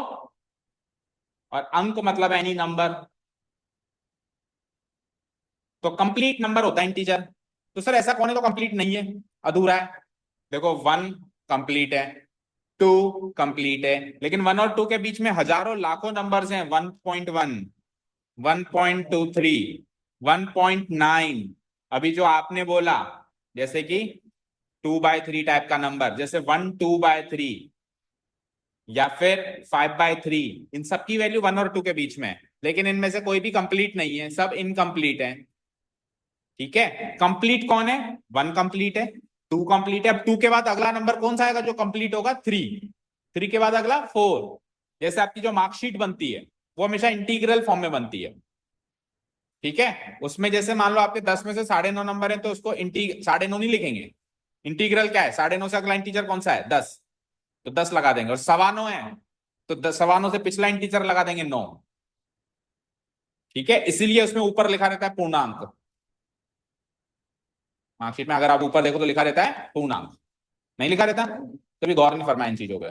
S1: और अंक मतलब एनी नंबर। तो कंप्लीट नंबर होता है इंटीजर। तो सर ऐसा कौन है तो कंप्लीट नहीं है, अधूरा है? देखो, 1 कंप्लीट है, 2 कंप्लीट है, लेकिन 1 और 2 के बीच में हजारों लाखों नंबर्स हैं। 1.1, 1.23, 1.9। अभी जो आपने बोला, जैसे कि 2/3 टाइप का नंबर, जैसे 1/2/3 या फिर 5/3, इन सब की वैल्यू 1 और 2 के बीच में है, लेकिन इनमें से कोई भी कंप्लीट नहीं है, सब इनकम्प्लीट है। ठीक है? कंप्लीट कौन है? 1 कंप्लीट है, 2 कंप्लीट है। अब 2 के बाद अगला नंबर कौन सा आएगा जो कंप्लीट होगा? 3। 3 के बाद अगला 4। जैसे आपकी जो मार्कशीट बनती है वो हमेशा इंटीग्रल फॉर्म में बनती है। ठीक है? उसमें जैसे मान लो आपके 10 में से 9.5 नंबर है, तो उसको 9.5 नहीं लिखेंगे। इंटीग्रल क्या है? 9.5 से अगला इंटीजर कौन सा है? 10। तो 10 लगा देंगे। और 9.25 है तो 9.25 से पिछला इंटीजर लगा देंगे 9। ठीक है? इसीलिए उसमें ऊपर लिखा रहता है पूर्णांक। मार्कशीट में अगर आप ऊपर देखो तो लिखा रहता है पूर्णांक। नहीं लिखा रहता? कभी गौर नहीं फरमाया इन चीजों पे।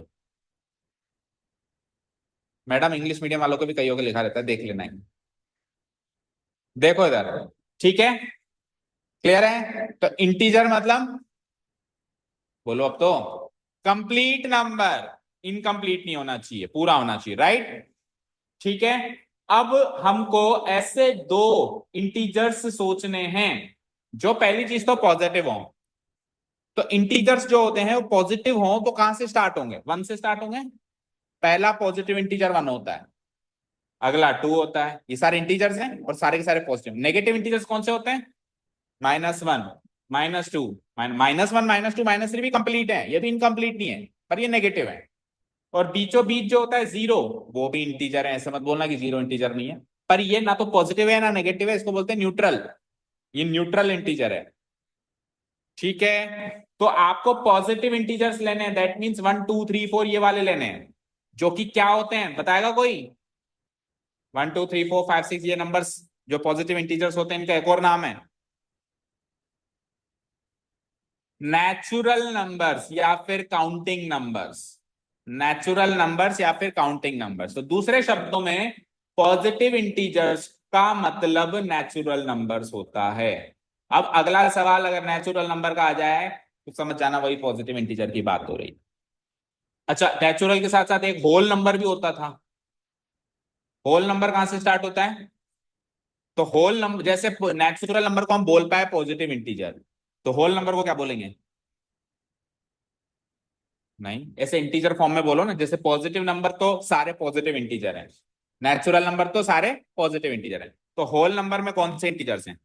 S1: मैडम, इंग्लिश मीडियम वालों को भी कईयों के लिखा रहता है, देख लेना है। देखो इधर। ठीक है? क्लियर है? तो इंटीजर मतलब, बोलो अब तो, कंप्लीट नंबर। इनकम्प्लीट नहीं होना चाहिए, पूरा होना चाहिए, राइट? ठीक है? अब हमको ऐसे दो इंटीजर्स सोचने हैं जो, पहली चीज तो पॉजिटिव हो। तो इंटीजर्स जो होते हैं वो पॉजिटिव हो तो कहां से स्टार्ट होंगे? 1 से स्टार्ट होंगे। पहला पॉजिटिव इंटीजर 1 होता है, अगला 2 होता है। ये सारे इंटीजर्स हैं और सारे के सारे पॉजिटिव। नेगेटिव इंटीजर्स कौन से होते हैं? -1, -2, -1, -2, -3 भी कंप्लीट है, ये भी इनकम्प्लीट नहीं है, पर ये नेगेटिव है। और बीचों बीच जो होता है जीरो, वो भी इंटीजर है, ऐसे मत बोलना कि जीरो इंटीजर नहीं है। पर ये ना तो पॉजिटिव है ना नेगेटिव है, इसको बोलते हैं न्यूट्रल। ये न्यूट्रल इंटीजर है। ठीक है, तो आपको पॉजिटिव इंटीजर्स लेने हैं, दैट मीन्स 1 2 3 4 ये वाले लेने हैं, जो कि क्या होते हैं बताएगा कोई? 1 2 3 4 5 6 ये नंबर्स जो पॉजिटिव इंटीजर्स होते हैं, इनका एक और नाम है नेचुरल नंबर्स या फिर काउंटिंग नंबर्स। नेचुरल नंबर्स या फिर काउंटिंग नंबर्स, तो दूसरे शब्दों में पॉजिटिव इंटीजर्स का मतलब नेचुरल नंबर्स होता है। अब अगला सवाल अगर नेचुरल नंबर का आ जाए तो समझ जाना वही पॉजिटिव इंटीजर की बात हो रही। अच्छा, नेचुरल के साथ साथ एक होल नंबर भी होता था। होल नंबर कहां से स्टार्ट होता है? तो होल नंबर, जैसे नेचुरल नंबर को हम बोल पाए पॉजिटिव इंटीजर, तो होल नंबर को क्या बोलेंगे? नहीं, ऐसे इंटीजर फॉर्म में बोलो ना, जैसे पॉजिटिव नंबर तो सारे पॉजिटिव इंटीजर हैं, नेचुरल नंबर तो सारे पॉजिटिव इंटीजर हैं, तो होल नंबर में कौन से इंटीजर्स हैं?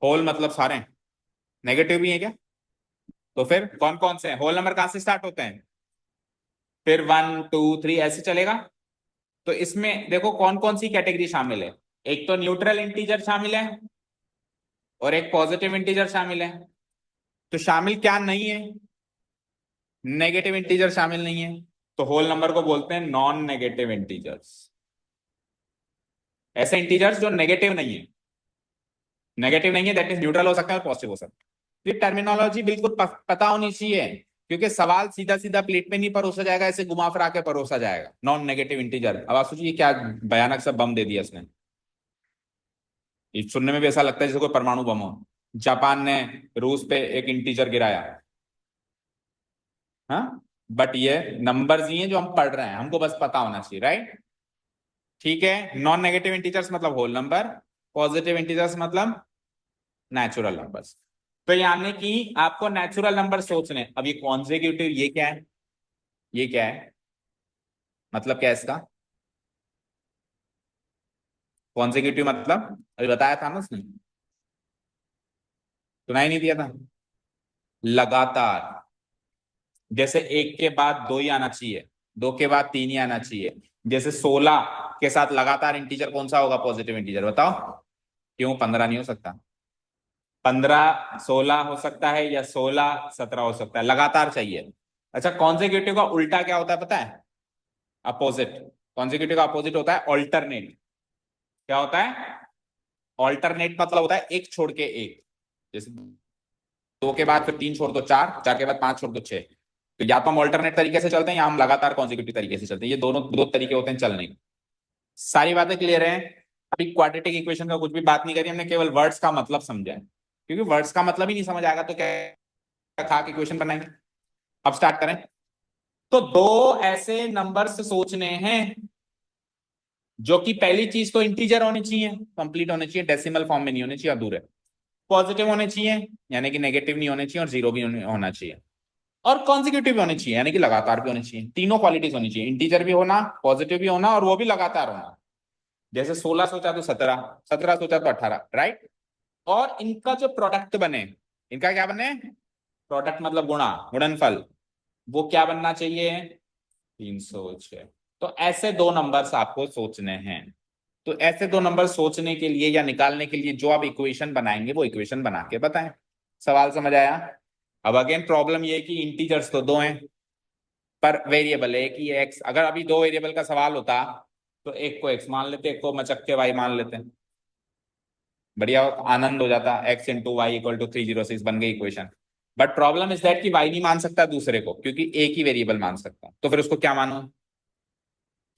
S1: होल मतलब सारे, नेगेटिव भी है क्या? तो फिर कौन कौन से हैं? होल नंबर कहां से स्टार्ट होते हैं? फिर 1 2 3 ऐसे चलेगा। तो इसमें देखो कौन कौन सी कैटेगरी शामिल है। एक तो न्यूट्रल इंटीजर शामिल है और एक पॉजिटिव इंटीजर शामिल है। तो शामिल क्या नहीं है? नेगेटिव इंटीजर शामिल नहीं है। तो होल नंबर को बोलते हैं नॉन नेगेटिव इंटीजर्स। ऐसे इंटीजर्स जो नेगेटिव नहीं है, नेगेटिव नहीं है दैट इज न्यूट्रल हो सकता है और पॉजिटिव हो सकता है। ये टर्मिनोलॉजी बिल्कुल पता होनी चाहिए, क्योंकि सवाल सीधा सीधा प्लेट में नहीं परोसा जाएगा, ऐसे घुमा फिरा के परोसा जाएगा। नॉन नेगेटिव इंटीजर, अब आप सोचिए क्या भयानक सा बम दे दिया इसने। ये सुनने में भी ऐसा लगता है जैसे कोई परमाणु बम हो। जापान ने रूस पे एक इंटीजर गिराया। हाँ, बट ये नंबर्स ही हैं जो हम पढ़ रहे हैं, हमको बस पता होना चाहिए, राइट? ठीक है, नॉन नेगेटिव इंटीजर्स मतलब होल नंबर, पॉजिटिव इंटीजर्स मतलब नेचुरल नंबर्स। तो यानी कि आपको नेचुरल नंबर सोचने, अब ये कॉन्जिक्यूटिव ये क्या है? ये क्या है? मतलब क्या है इसका? कॉन्जिक्यूटिव मतलब अभी बताया था ना उसने, सुनाई नहीं दिया था? लगातार। जैसे एक के बाद दो ही आना चाहिए, दो के बाद तीन ही आना चाहिए। जैसे 16 के साथ लगातार इंटीजर कौन सा होगा पॉजिटिव इंटीजर, बताओ? क्यों 15 नहीं हो सकता? 15 16 हो सकता है या 16 17 हो सकता है, लगातार चाहिए। अच्छा, कॉन्जिक्यूटिव का उल्टा क्या होता है पता है? अपोजिट। कॉन्जिक्यूटिव का अपोजिट होता है ऑल्टरनेट। क्या होता है? ऑल्टरनेट मतलब होता है एक छोड़ के एक। जैसे दो के बाद फिर तीन छोड़ दो चार, चार के बाद पांच छोड़ दो छह। तो या तो हम ऑल्टरनेट तरीके से चलते हैं या हम लगातार कॉन्जिक्यूटिव तरीके से चलते हैं, ये दोनों दो तरीके होते हैं चलने के। सारी बातें क्लियर है? अभी क्वाड्रेटिक इक्वेशन का कुछ भी बात नहीं करी हमने, केवल वर्ड्स का मतलब समझा है, क्योंकि वर्ड्स का मतलब ही नहीं समझ आएगा तो क्या खा के इक्वेशन बनाएंगे। अब स्टार्ट करें। तो दो ऐसे नंबर्स सोचने हैं जो कि पहली चीज तो इंटीजर होने चाहिए, कंप्लीट होने चाहिए, डेसिमल फॉर्म में नहीं होने चाहिए अधूरे, पॉजिटिव होने चाहिए यानी कि नेगेटिव नहीं होने चाहिए, और जीरो भी होना चाहिए, और कॉन्जिक्यूटिव भी होने चाहिए यानी कि लगातार भी होने चाहिए। तीनों क्वालिटीज होनी चाहिए, इंटीजर भी होना, पॉजिटिव भी होना, और वो भी लगातार होना। जैसे 16 सोचा तो 17, 17 सोचा तो 18, राइट? और इनका जो प्रोडक्ट बने, इनका क्या बने? प्रोडक्ट मतलब गुणा, गुणनफल, वो क्या बनना चाहिए? 306। तो ऐसे दो नंबर्स आपको सोचने हैं। तो ऐसे दो नंबर सोचने के लिए या निकालने के लिए जो आप इक्वेशन बनाएंगे वो इक्वेशन बना के बताएं। सवाल समझ आया? अब अगेन प्रॉब्लम ये है कि इंटीजर्स तो दो हैं पर वेरिएबल है कि एक्स। अगर अभी दो वेरिएबल का सवाल होता तो एक को एक्स मान लेते, एक को मचक के वाई मान लेते, बढ़िया आनंद हो जाता। X into y equal to 306 बन गई equation. But problem is that कि वाई नहीं मान सकता दूसरे को, क्योंकि एक ही वेरिएबल मान सकता, तो फिर उसको क्या मानू?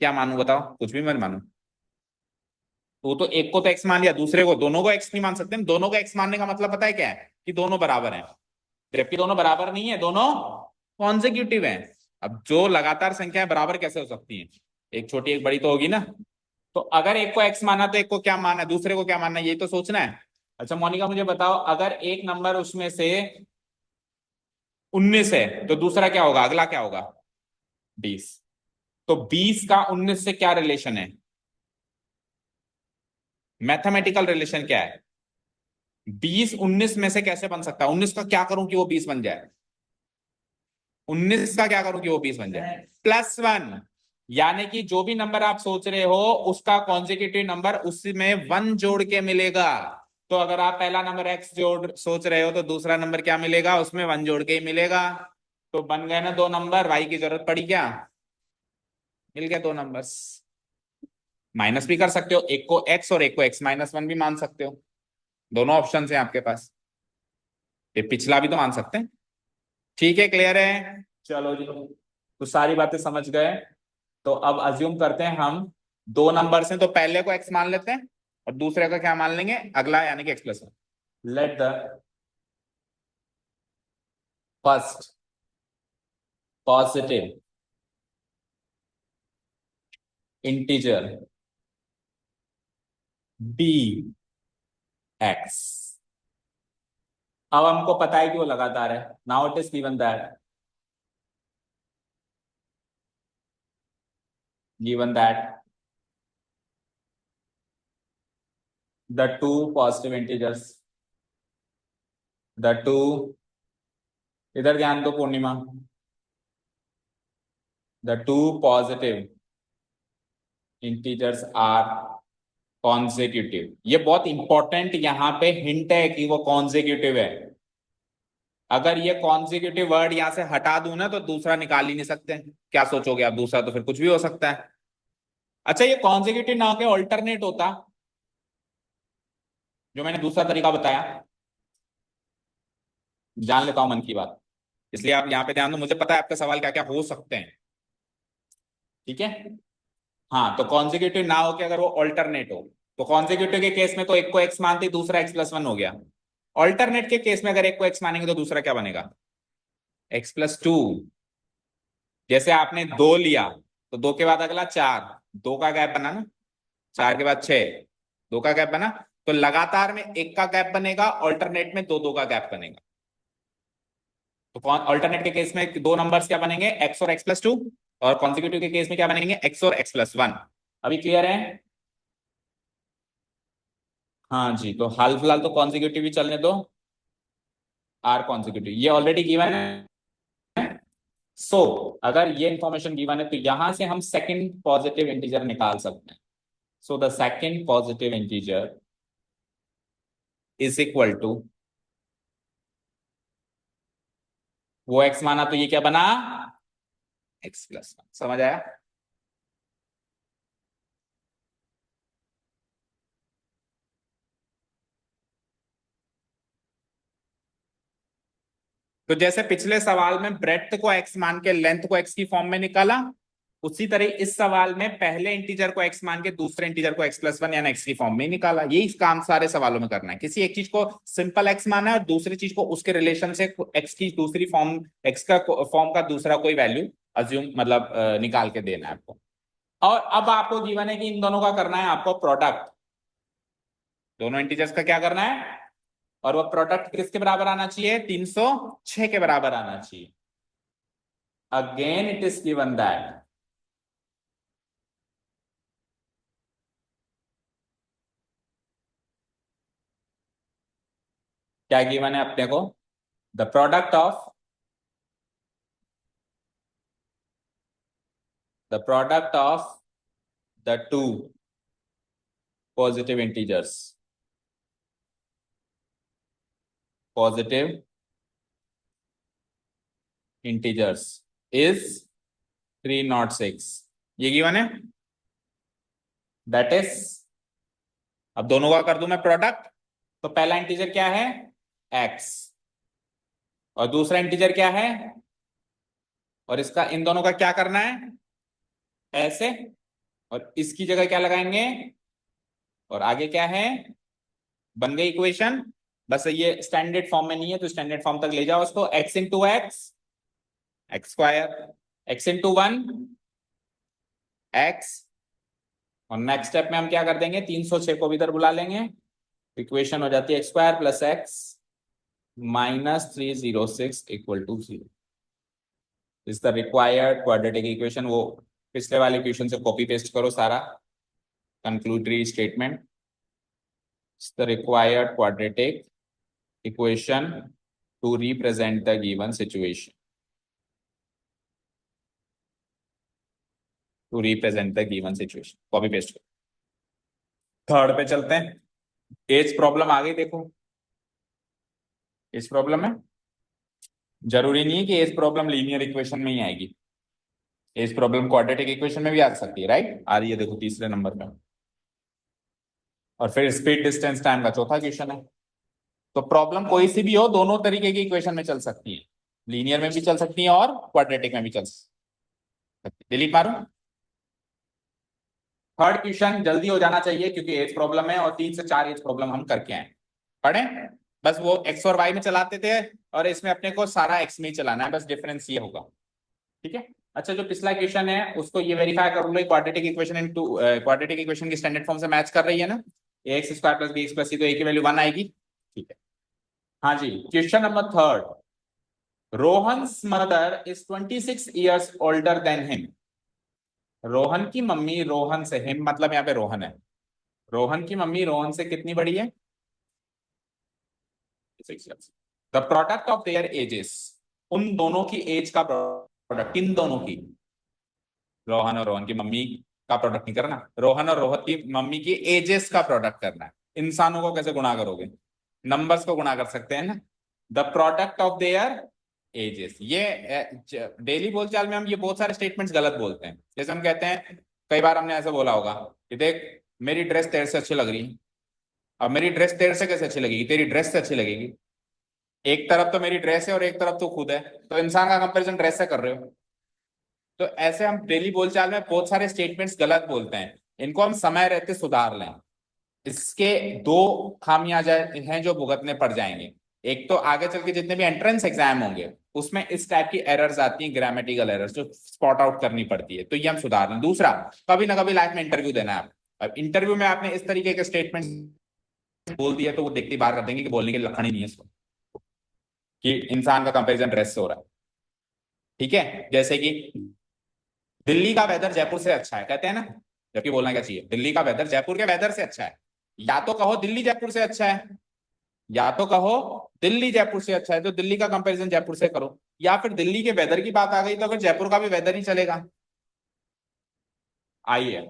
S1: क्या मानू बताओ? कुछ भी मत मानू। तो एक को तो एक्स मान लिया, दूसरे को, दोनों को एक्स नहीं मान सकते। दोनों को एक्स मानने का मतलब पता है क्या है? कि दोनों बराबर हैं, जबकि दोनों बराबर नहीं है, दोनों कॉन्जिक्यूटिव हैं। अब जो लगातार संख्याएं बराबर कैसे हो सकती हैं? एक छोटी एक बड़ी तो होगी ना। तो अगर एक को एक्स माना तो एक को क्या माना है, दूसरे को क्या मानना है, ये तो सोचना है। अच्छा मोनिका मुझे बताओ, अगर एक नंबर उसमें से 19 है तो दूसरा क्या होगा, अगला क्या होगा? 20। तो 20 का 19 से क्या रिलेशन है? मैथमेटिकल रिलेशन क्या है? 20 19 में से कैसे बन सकता है? 19 का क्या करूं कि वो 20 बन जाए? 19 का क्या करूं कि वो 20 बन जाए, +1, यानी कि जो भी नंबर आप सोच रहे हो उसका कॉन्जिक्यूटिव नंबर उसमें 1 जोड़ के मिलेगा। तो अगर आप पहला नंबर x जोड़ सोच रहे हो तो दूसरा नंबर क्या मिलेगा, उसमें 1 जोड़ के ही मिलेगा। तो बन गए ना दो नंबर, y की जरूरत पड़ी क्या, मिल गया दो नंबर्स। माइनस भी कर सकते हो, एक को x और एक को x-1 भी मान सकते हो, दोनों ऑप्शन है आपके पास, ये पिछला भी तो मान सकते हैं। ठीक है, क्लियर है, चलो जी, तो सारी बातें समझ गए। तो अब अज्यूम करते हैं हम दो नंबर्स हैं, तो पहले को x मान लेते हैं और दूसरे का क्या मान लेंगे, अगला, यानी कि x+1। Let the first positive integer be x। अब हमको पता है कि वो लगातार है, now it is given that, given that the two positive integers, the two, इधर ध्यान दो पूर्णिमा, the two positive integers are consecutive। ये बहुत इंपॉर्टेंट यहाँ पे हिंट है कि वो कॉन्जिक्यूटिव है। अगर ये कॉन्जिक्यूटिव वर्ड यहां से हटा दूं ना तो दूसरा निकाल ही नहीं सकते, क्या सोचोगे आप, दूसरा तो फिर कुछ भी हो सकता है। अच्छा, ये कॉन्जिक्यूटिव ना होकर ऑल्टरनेट होता, जो मैंने दूसरा तरीका बताया, जान लेता हूं मन की बात, इसलिए आप यहाँ पे ध्यान दो, मुझे पता है आपका सवाल क्या क्या हो सकते हैं। ठीक है, हाँ, तो कॉन्जिक्यूटिव ना हो के अगर वो ऑल्टरनेट हो, तो कॉन्जिक्यूटिव के केस में तो एक को x मानते दूसरा x+1 हो गया। ऑल्टरनेट के केस में अगर एक को x मानेंगे तो दूसरा क्या बनेगा, x+2। जैसे आपने दो लिया तो दो के बाद अगला चार, दो का गैप बना ना, चार के बाद छह, दो का गैप बना, तो लगातार में एक का गैप बनेगा, ऑल्टरनेट में दो दो का गैप बनेगा। तो कौन ऑल्टरनेट के केस में दो नंबर्स क्या बनेंगे, x और x+2, और कॉन्जिक्यूटिव के केस में क्या बनेंगे, x और x+1। अभी क्लियर है, हाँ जी, तो हाल फिलहाल तो कॉन्जिक्यूटिव ही चलने दो, आर कॉन्जिक्यूटिव ये ऑलरेडी गिवन है। सो अगर ये इंफॉर्मेशन गिवन है तो यहां से हम सेकंड पॉजिटिव इंटीजर निकाल सकते हैं। So the second positive integer is equal to, वो x माना तो ये क्या बना, x+1। समझ आया, तो जैसे पिछले सवाल में ब्रेड्थ को x मान के लेंथ को x की फॉर्म में निकाला, उसी तरह इस सवाल में पहले इंटीजर को x मान के दूसरे इंटीजर को x+1 यानी x की फॉर्म में निकाला। यही काम सारे सवालों में करना है, किसी एक चीज को सिंपल x माना है और दूसरी चीज को उसके रिलेशन से x की दूसरी फॉर्म, x का फॉर्म का दूसरा कोई वैल्यू अज्यूम, मतलब निकाल के देना है आपको। और अब आपको गिवन है कि इन दोनों का करना है आपको प्रोडक्ट, दोनों इंटीजर्स का क्या करना है, और वो प्रोडक्ट किसके बराबर आना चाहिए, 306 के बराबर आना चाहिए। Again it is given that क्या गिवन है अपने को, the product of, the product of the two positive integers, positive integers is 306। ये गिवन है, दैट इज, अब दोनों का कर दूं मैं प्रोडक्ट, तो पहला इंटीजर क्या है, x, और दूसरा इंटीजर क्या है, और इसका इन दोनों का क्या करना है, ऐसे, और इसकी जगह क्या लगाएंगे, और आगे क्या है, बन गई इक्वेशन। बस ये स्टैंडर्ड फॉर्म में नहीं है तो स्टैंडर्ड फॉर्म तक ले जाओ उसको, x x² x×1 x, और नेक्स्ट स्टेप में हम क्या कर देंगे, 306 को भी इधर बुला लेंगे, इक्वेशन हो जाती है x² + x - 306 = 0। Is the required quadratic equation. वो पिछले वाले इक्वेशन से कॉपी पेस्ट करो सारा conclusory statement, the required quadratic equation to represent the given situation। To represent the given situation. Copy paste. Third पे चलते हैं। एज प्रॉब्लम आ गई, देखो एज प्रॉब्लम है, जरूरी नहीं है कि एज प्रॉब्लम लीनियर इक्वेशन में ही आएगी, एज प्रॉब्लम क्वाड्रेटिक इक्वेशन में भी आ सकती है, राइट? आ रही है, देखो तीसरे नंबर पे। और फिर स्पीड डिस्टेंस टाइम का चौथा क्वेश्चन है। तो प्रॉब्लम कोई सी भी हो, दोनों तरीके की इक्वेशन में चल सकती है, लीनियर में भी चल सकती है और क्वाड्रेटिक में भी चल सकती है। डिलीट मारूं? थर्ड क्वेश्चन जल्दी हो जाना चाहिए क्योंकि एज प्रॉब्लम है और 3 से 4 एज प्रॉब्लम हम करके आए पढ़े। बस वो एक्स और वाई में चलाते थे और इसमें अपने को सारा एक्स में ही चलाना है, बस डिफरेंस ये होगा। ठीक है। अच्छा, जो पिछला क्वेश्चन है उसको ये वेरीफाई कर लो, quadratic equation in to quadratic equation की स्टैंडर्ड फॉर्म से मैच कर रही है ना, X square plus B x plus C, तो ए की वैल्यू 1 आएगी। ठीक है। हाँ जी, question number third. Rohan's mother is 26 years older than him. Rohan की मम्मी, रोहन से, हिम मतलब यहाँ पे रोहन है, रोहन की मम्मी रोहन से कितनी बड़ी है? 6 years। The product of their edges, उन दोनों की एज का प्रोडक्ट, किन दोनों की? रोहन और रोहन की मम्मी का प्रोडक्ट नहीं करना, रोहन और रोहन की मम्मी की एजेस का प्रोडक्ट करना है। इंसानों को कैसे गुणा करोगे? नंबर्स को गुणा कर सकते हैं ना। The product of their edges, ये डेली बोलचाल में हम ये बहुत सारे स्टेटमेंट्स गलत बोलते हैं। जैसे हम कहते हैं, कई बार हमने ऐसे बोला होगा कि देख मेरी ड्रेस तेरे से अच्छी लग रही है। अब मेरी ड्रेस तेरे से कैसे अच्छी लगेगी? तेरी ड्रेस से अच्छी लगेगी। एक तरफ तो मेरी ड्रेस है और एक तरफ तो खुद है, तो इंसान का कंपैरिजन ड्रेस से कर रहे हो। तो ऐसे हम डेली बोलचाल में बहुत सारे स्टेटमेंट्स गलत बोलते हैं, इनको हम समय रहते सुधार लें। इसके दो खामियां हैं जो भुगतने पड़ जाएंगे। एक तो आगे चल के जितने भी एंट्रेंस एग्जाम होंगे उसमें इस टाइप की एरर्स आती हैं, ग्रामेटिकल एरर्स जो स्पॉट आउट करनी पड़ती है, तो ये हम सुधार लें। दूसरा, कभी ना कभी लाइफ में इंटरव्यू देना है आप, अब इंटरव्यू में आपने इस तरीके के स्टेटमेंट बोल दिया तो वो देखते ही बाहर कर देंगे कि बोलने के लक्षण ही नहीं है इसको, कि इंसान का कंपेरिजन ड्रेस से हो रहा है। ठीक है, जैसे कि दिल्ली का वेदर जयपुर से अच्छा है, कहते हैं ना, जबकि बोलना क्या चाहिए? दिल्ली का वेदर जयपुर के वेदर से अच्छा है। या तो कहो दिल्ली जयपुर से अच्छा है, या तो कहो दिल्ली जयपुर से अच्छा है, तो दिल्ली का कंपैरिजन जयपुर से करो। या फिर दिल्ली के वेदर की बात आ गई तो फिर जयपुर का भी वेदर ही चलेगा। आइए,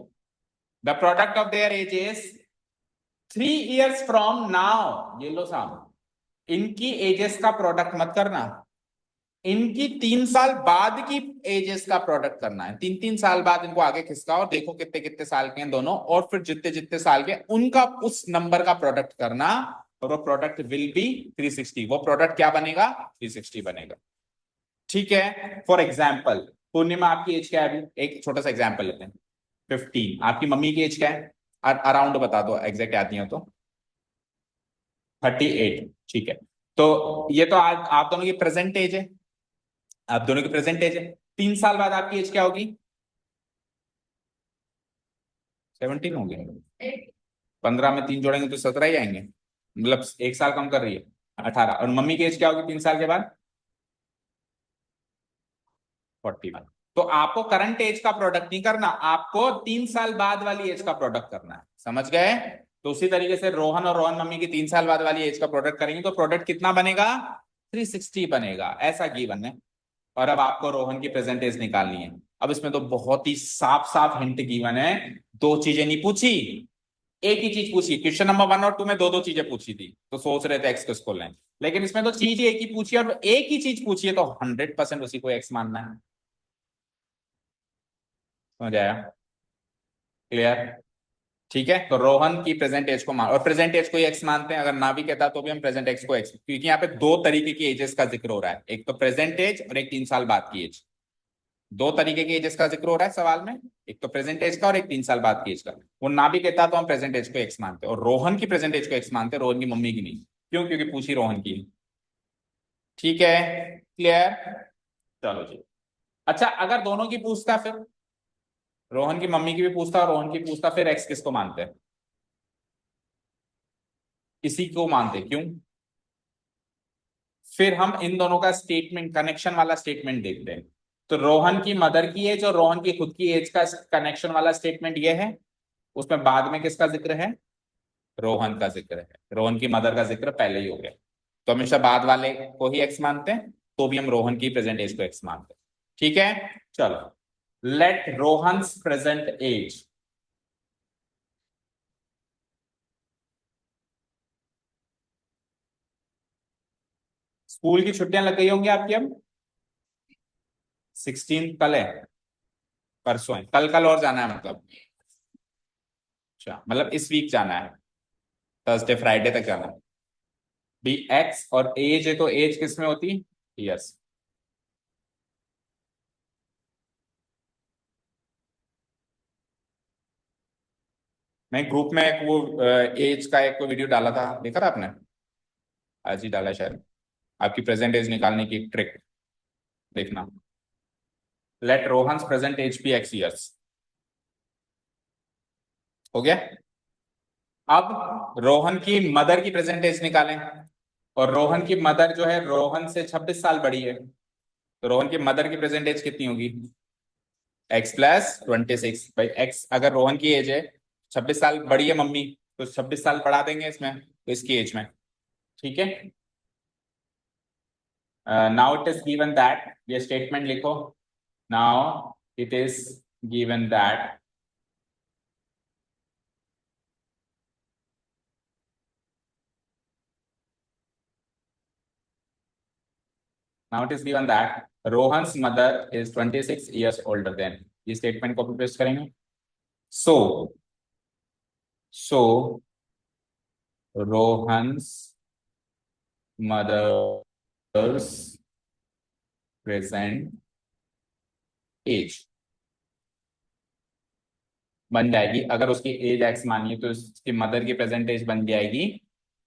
S1: the product of their edges 3 years from now, ये लो साहब, इनकी एजेस का प्रोडक्ट मत करना, इनकी 3 साल बाद की एजेस का प्रोडक्ट करना है। 3 3 साल बाद इनको आगे खिसका और देखो कितने कितने साल के हैं दोनों, और फिर जितने जितने साल के उनका उस नंबर का प्रोडक्ट करना, और वो प्रोडक्ट विल बी 360। वो प्रोडक्ट क्या बनेगा? 360 बनेगा। ठीक है। फॉर एग्जाम्पल, पूर्णिमा आपकी एज क्या है अभी? एक छोटा सा एग्जाम्पल लेते हैं, 15। आपकी मम्मी की एज क्या है? अराउंड बता दो, एग्जैक्ट याद नहीं हो तो। 38। ठीक है। तो ये तो आज आप दोनों की प्रेजेंट एज है, आप दोनों की प्रेजेंट एज है। 3 साल बाद आपकी एज क्या होगी? 17 होगी। 15 में 3 जोड़ेंगे तो 17 ही आएंगे, मतलब 1 साल कम कर रही है, 18। और मम्मी की एज क्या होगी 3 साल के बाद? 41। तो आपको करंट एज का प्रोडक्ट नहीं करना, आपको 3 साल बाद वाली एज का प्रोडक्ट करना है, समझ गए? तो उसी तरीके से रोहन और रोहन मम्मी की 3 साल बाद वाली एज का प्रोडक्ट करेंगे तो प्रोडक्ट कितना बनेगा? 360 बनेगा, ऐसा गिवन है। और अब आपको रोहन की प्रेजेंट एज निकालनी है। अब इसमें तो बहुत ही साफ साफ हिंट गिवन है, दो चीजें नहीं पूछी, एक ही चीज पूछी। क्वेश्चन नंबर 1 और 2 में दो दो चीजें पूछी थी, तो सोच रहे थे एक्स किसको लें, लेकिन इसमें तो चीज एक ही पूछी और एक ही चीज पूछी है, तो 100% उसी को एक्स मानना है। समझ आया? क्लियर? ठीक है, तो रोहन की प्रेजेंट एज को मान, और प्रेजेंट एज को ही एक्स मानते हैं, अगर ना भी कहता तो भी हम प्रेजेंट एक्स को एक्स, क्योंकि यहाँ पे दो तरीके की एजेस का जिक्र हो रहा है, एक तो प्रेजेंट एज और एक 3 साल बाद की एज। दो तरीके की एजेस का जिक्र हो रहा है सवाल में, एक तो प्रेजेंट एज का और एक 3 साल बाद की एज का। वो ना भी कहता तो हम प्रेजेंट एज को एक्स मानते, और रोहन की प्रेजेंट एज को एक्स मानते, रोहन की मम्मी की नहीं। क्यों? क्योंकि पूछी रोहन की। ठीक है, क्लियर? चलो जी। अच्छा, अगर दोनों की पूछता, फिर रोहन की मम्मी की भी पूछता और रोहन की पूछता, फिर एक्स किसको मानते हैं? इसी को मानते। क्यों? फिर हम इन दोनों का स्टेटमेंट, कनेक्शन वाला स्टेटमेंट देखते हैं। तो रोहन की मदर की एज और रोहन की खुद की एज का कनेक्शन वाला स्टेटमेंट ये है, उसमें बाद में किसका जिक्र है? रोहन का जिक्र है, रोहन की मदर का जिक्र पहले ही हो गया। तो हमेशा बाद वाले को ही एक्स मानते हैं, तो भी हम रोहन की प्रेजेंट एज को एक्स मानते हैं। ठीक है, चलो let Rohan's present age. School की छुट्टियां लग गई होंगी आपकी अब। 16 कल है, परसों है, कल कल और जाना है मतलब। अच्छा, मतलब इस वीक जाना है, थर्सडे फ्राइडे तक जाना है। बी एक्स और एज है, तो एज किस में होती है? यस। मैं ग्रुप में एक वो एज का एक वीडियो डाला था, देखा था आपने? आज ही डाला है शायद। आपकी प्रेजेंट एज निकालने की ट्रिक देखना। Let Rohan's present age be x years. हो गया। अब रोहन की मदर की प्रेजेंट एज निकालें। और रोहन की मदर जो है रोहन से 26 साल बड़ी है, तो रोहन की मदर की प्रेजेंट एज कितनी होगी? x+26। भाई x अगर रोहन की एज है 26 साल, बड़ी है मम्मी, तो 26 साल बढ़ा देंगे इसमें, तो इसकी एज में। ठीक है। Now it is given that, ये स्टेटमेंट लिखो। Now it is given that now it is given that Rohan's mother is 26 years older then. ये स्टेटमेंट कॉपी पेस्ट करेंगे। सो सो रोहन्स मदर्स प्रेजेंट एज बन जाएगी, अगर उसकी एज एक्स मानिए तो उसकी मदर की प्रेजेंट एज बन जाएगी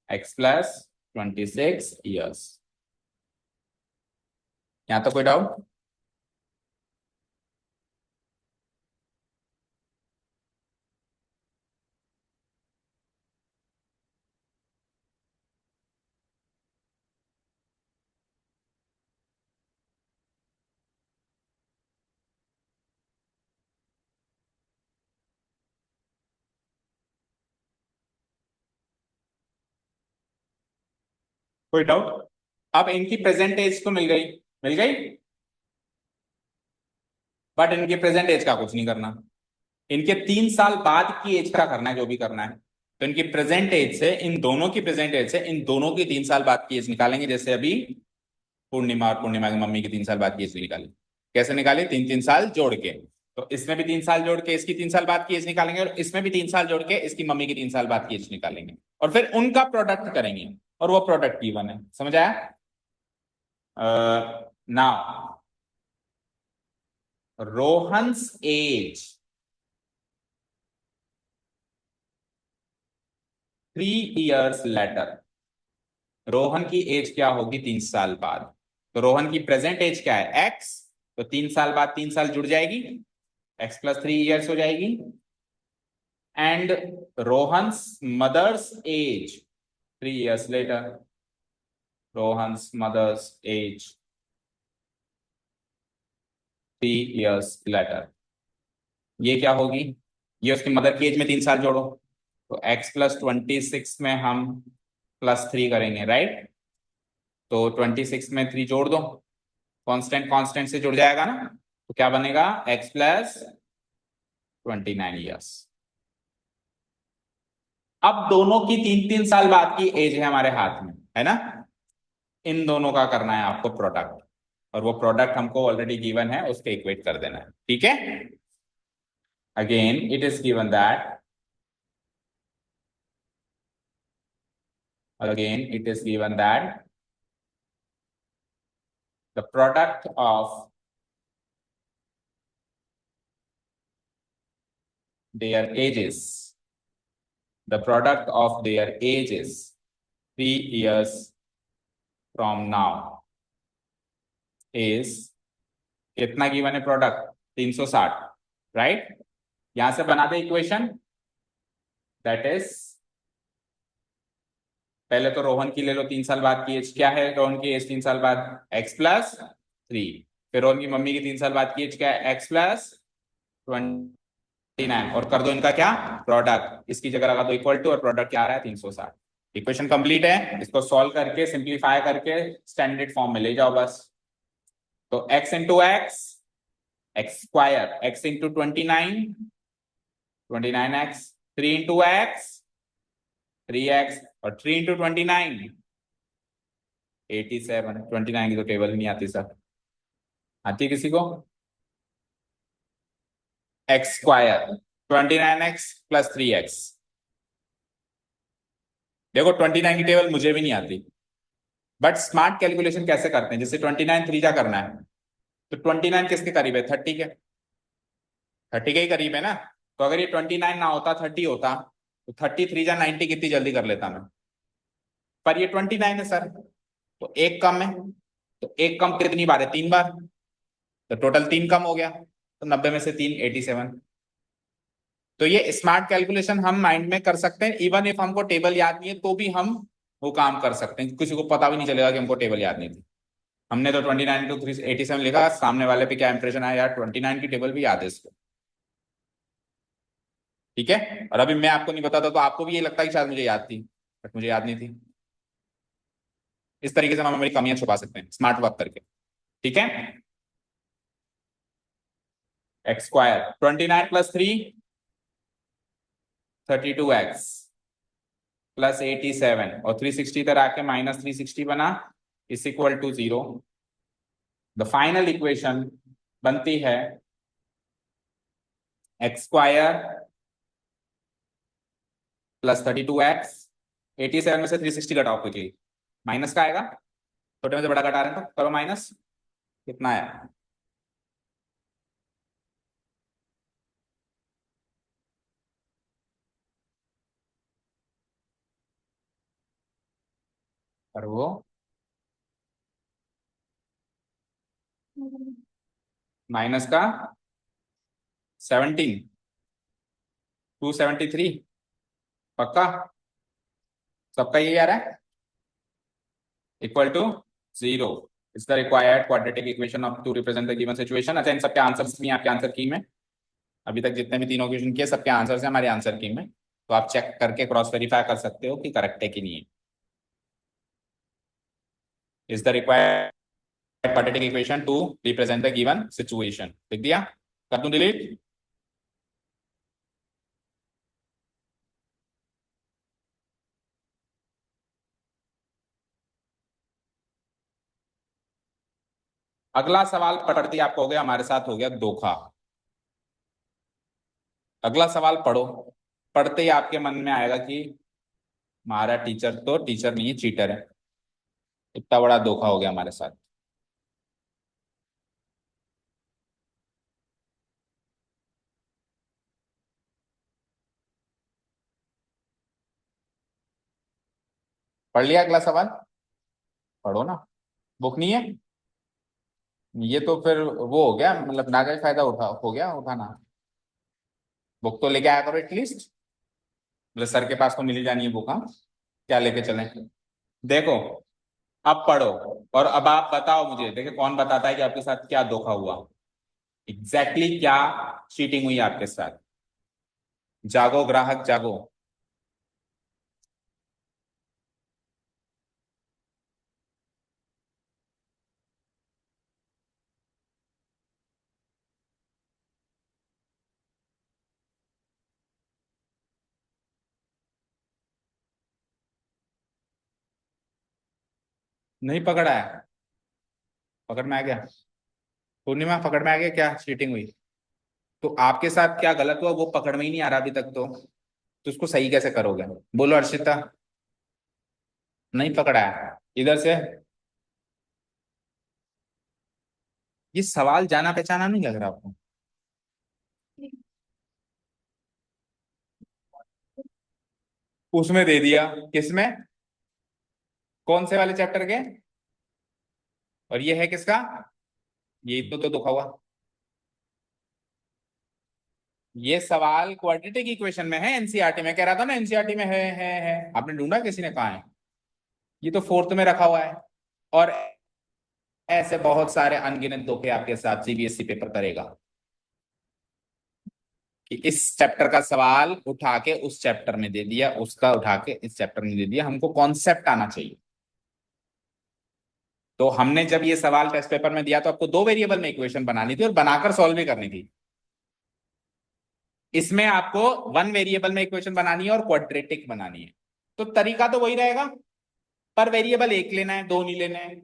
S1: x+26 ईयर्स। यहां तो कोई डाउट? कोई डाउट? अब इनकी प्रेजेंट एज तो मिल गई, बट इनकी प्रेजेंट एज का कुछ नहीं करना। इनके 3 साल बाद की एज का करना है, जो भी करना है। तो इनकी प्रेजेंट एज से, इन दोनों की प्रेजेंट एज से इन दोनों की 3 साल बाद की एज निकालेंगे, जैसे अभी पूर्णिमा और पूर्णिमा की मम्मी की 3 साल बाद की एज निकाली। कैसे निकाली? 3 3 साल जोड़ के। तो इसमें भी 3 साल जोड़ के इसकी 3 साल बाद की एज निकालेंगे, और इसमें भी 3 साल जोड़ के इसकी मम्मी की 3 साल बाद की एज निकालेंगे, और फिर उनका प्रोडक्ट करेंगे, और वो प्रोडक्ट गिवन है। समझ आया? Now Rohan's age 3 years later. Rohan की एज क्या होगी 3 साल बाद? तो रोहन की प्रेजेंट एज क्या है? एक्स। तो 3 साल बाद 3 साल जुड़ जाएगी, x+3 इयर्स हो जाएगी। And Rohan's mother's age 3 years later. Rohan's mother's age 3 years later, ये क्या होगी? ये उसकी मदर की एज में 3 साल जोड़ो, तो x+26 में हम +3 करेंगे, राइट? तो 26 में 3 जोड़ दो, कांस्टेंट कांस्टेंट से जुड़ जाएगा ना, तो क्या बनेगा? x+29 years. अब दोनों की 3 3 साल बाद की एज है हमारे हाथ में, है ना? इन दोनों का करना है आपको प्रोडक्ट, और वो प्रोडक्ट हमको ऑलरेडी गिवन है, उसके इक्वेट कर देना है। ठीक है। Again it is given that again it is given that the product of their ages, the product of their ages 3 years from now is कितना गिवन है प्रोडक्ट? 360, राइट? यहां से बना दे इक्वेशन, दैट इज, पहले तो रोहन की ले लो 3 साल बाद की एज। क्या है रोहन की एज 3 साल बाद? x+3। फिर रोहन की मम्मी की 3 साल बाद की एज क्या है? x+29, और कर दो इनका क्या? प्रोडक्ट। इसकी जगह लगा दो इक्वल टू, और प्रोडक्ट क्या आ रहा है? 360। इक्वेशन कंप्लीट है, इसको सॉल्व करके सिंप्लीफाई करके स्टैंडर्ड फॉर्म में ले जाओ बस। तो x into x, x square x into 29, 29x, 3 into x 3x, और 3 इंटू 29 87। 29 की तो टेबल ही नहीं आती सर। आती है किसी को? X square 29x plus 3x। देखो 29 की टेबल मुझे भी नहीं आती, बट स्मार्ट कैलकुलेशन कैसे करते हैं, जैसे 29 थ्री जा करना है तो 29 किसके करीब है? 30 के। 30 के ही करीब है ना। तो अगर ये 29 ना होता 30 होता तो 33 जा 90 कितनी जल्दी कर लेता मैं। पर ये 29 है सर, तो एक कम है। तो एक कम कितनी बार है? 3 बार। तो टोटल 3 कम हो गया, तो 90 में से 3 87। तो ये स्मार्ट कैलकुलेशन हम माइंड में कर सकते हैं, इवन इफ हमको टेबल याद नहीं है तो भी हम वो काम कर सकते हैं, किसी को पता भी नहीं चलेगा कि हमको टेबल याद नहीं थी। हमने तो 29 टू 387 लिखा, सामने वाले पे क्या इंप्रेशन आया, यार 29 की टेबल भी याद है इसको। ठीक है, और अभी मैं आपको नहीं बताता तो आपको भी ये लगता है कि शायद मुझे याद थी, बट मुझे याद नहीं थी। इस तरीके से हम हमारी कमियां छुपा सकते हैं स्मार्ट वर्क करके। ठीक है, x square 29 plus 3 32x plus 87, और 360 इधर आके माइनस 360 बना, is equal to 0। The final equation बनती है एक्स स्क्वायर प्लस 32x। 87 में से 360 घटाओ क्विकली, माइनस का आएगा, छोटे में से बड़ा घटा रहे हैं तो करो माइनस, कितना आया? और वो माइनस का 17, 273। पक्का? सबका यही आ रहा है, equal to 0। Is the required quadratic equation of to represent the given situation. अच्छा, इन सबके आंसर्स भी आपके आंसर की में, अभी तक जितने भी तीनों क्वेश्चन किए सबके आंसर्स हैं हमारे आंसर की में, तो आप चेक करके क्रॉस वेरीफाई कर सकते हो कि करेक्ट है कि नहीं है। Is the required quadratic equation to represent the given situation, लिख दिया? कर दूं डिलीट? अगला सवाल पढ़ते आपको हो गया, हमारे साथ हो गया धोखा। अगला सवाल पढ़ो, पढ़ते ही आपके मन में आएगा कि हमारा टीचर तो टीचर नहीं है, चीटर है। इतना बड़ा धोखा हो गया हमारे साथ। पढ़ लिया अगला सवाल? पढ़ो ना, बुक नहीं है? ये तो फिर वो हो गया, मतलब नाजायज फायदा उठा हो गया उठाना। बुक तो लेके आया करो एटलीस्ट, मतलब सर के पास तो मिल ही जानी है बुक। हाँ, क्या लेके चलें? देखो, अब पढ़ो, और अब आप बताओ मुझे, देखिए कौन बताता है कि आपके साथ क्या धोखा हुआ, एग्जैक्टली exactly क्या चीटिंग हुई आपके साथ। जागो ग्राहक जागो। नहीं पकड़ा है? पकड़ में आ गया? पूर्णिमा पकड़ में आ गया क्या चीटिंग हुई? तो आपके साथ क्या गलत हुआ वो पकड़ में ही नहीं आ रहा अभी तक, तो उसको सही कैसे करोगे? बोलो अर्षिता। नहीं पकड़ा है इधर से? ये सवाल जाना पहचाना नहीं लग रहा आपको? उसमें दे दिया, किसमें? कौन से वाले चैप्टर के? और ये है किसका? ये तो धोखा हुआ। ये सवाल क्वाड्रेटिक इक्वेशन में है, एनसीईआरटी में, कह रहा था ना एनसीईआरटी में है। आपने ढूंढा, किसी ने कहा है? ये तो फोर्थ में रखा हुआ है। और ऐसे बहुत सारे अनगिनत धोखे आपके साथ सीबीएसई पेपर करेगा, कि इस चैप्टर का सवाल उठा के उस चैप्टर में दे दिया, उसका उठा के इस चैप्टर में दे दिया। हमको कॉन्सेप्ट आना चाहिए। तो हमने जब ये सवाल टेस्ट पेपर में दिया तो आपको दो वेरिएबल में इक्वेशन बनानी थी और बनाकर सॉल्व भी करनी थी। इसमें आपको वन वेरिएबल में इक्वेशन बनानी है और क्वाड्रेटिक बनानी है। तो तरीका तो वही रहेगा, पर वेरिएबल एक लेना है, दो नहीं लेने हैं।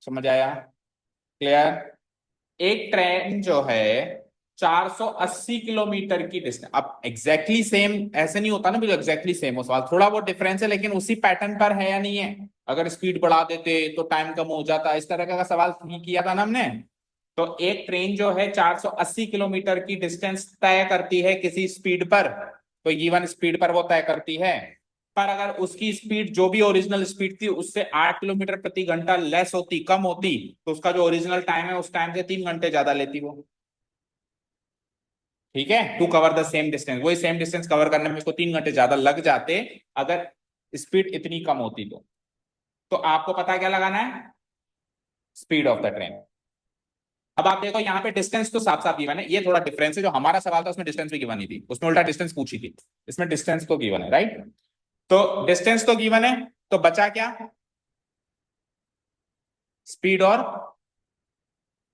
S1: समझ आया? क्लियर? एक ट्रेन जो है 480 किलोमीटर की डिस्टेंस, अब एग्जैक्टली सेम ऐसे नहीं होता ना, बिल्कुल एग्जैक्टली सेम हो सवाल, थोड़ा बहुत डिफरेंस है, लेकिन उसी पैटर्न पर है या नहीं है। अगर स्पीड बढ़ा देते तो टाइम कम हो जाता, इस तरह का सवाल नहीं किया था ना हमने। तो एक ट्रेन जो है 480 किलोमीटर की डिस्टेंस तय करती है किसी स्पीड पर, तो गिवन स्पीड पर वो तय करती है। पर अगर उसकी स्पीड जो भी ओरिजिनल स्पीड थी उससे 8 किलोमीटर प्रति घंटा लेस होती, कम होती, तो उसका जो ओरिजिनल टाइम है उस टाइम से 3 घंटे ज्यादा लेती वो। ठीक है, to cover the same distance, वही सेम डिस्टेंस कवर करने में उसको 3 घंटे ज्यादा लग जाते अगर स्पीड इतनी कम होती तो आपको पता क्या लगाना है? Speed of the train. अब आप देखो यहाँ पे डिस्टेंस तो साफ साफ गिवन है, ये थोड़ा डिफरेंस है, जो हमारा सवाल था उसमें डिस्टेंस भी गिवन नहीं थी, उसमें उल्टा डिस्टेंस पूछी थी, इसमें डिस्टेंस तो गिवन है, राइट? तो डिस्टेंस तो गिवन है, तो बचा क्या? स्पीड और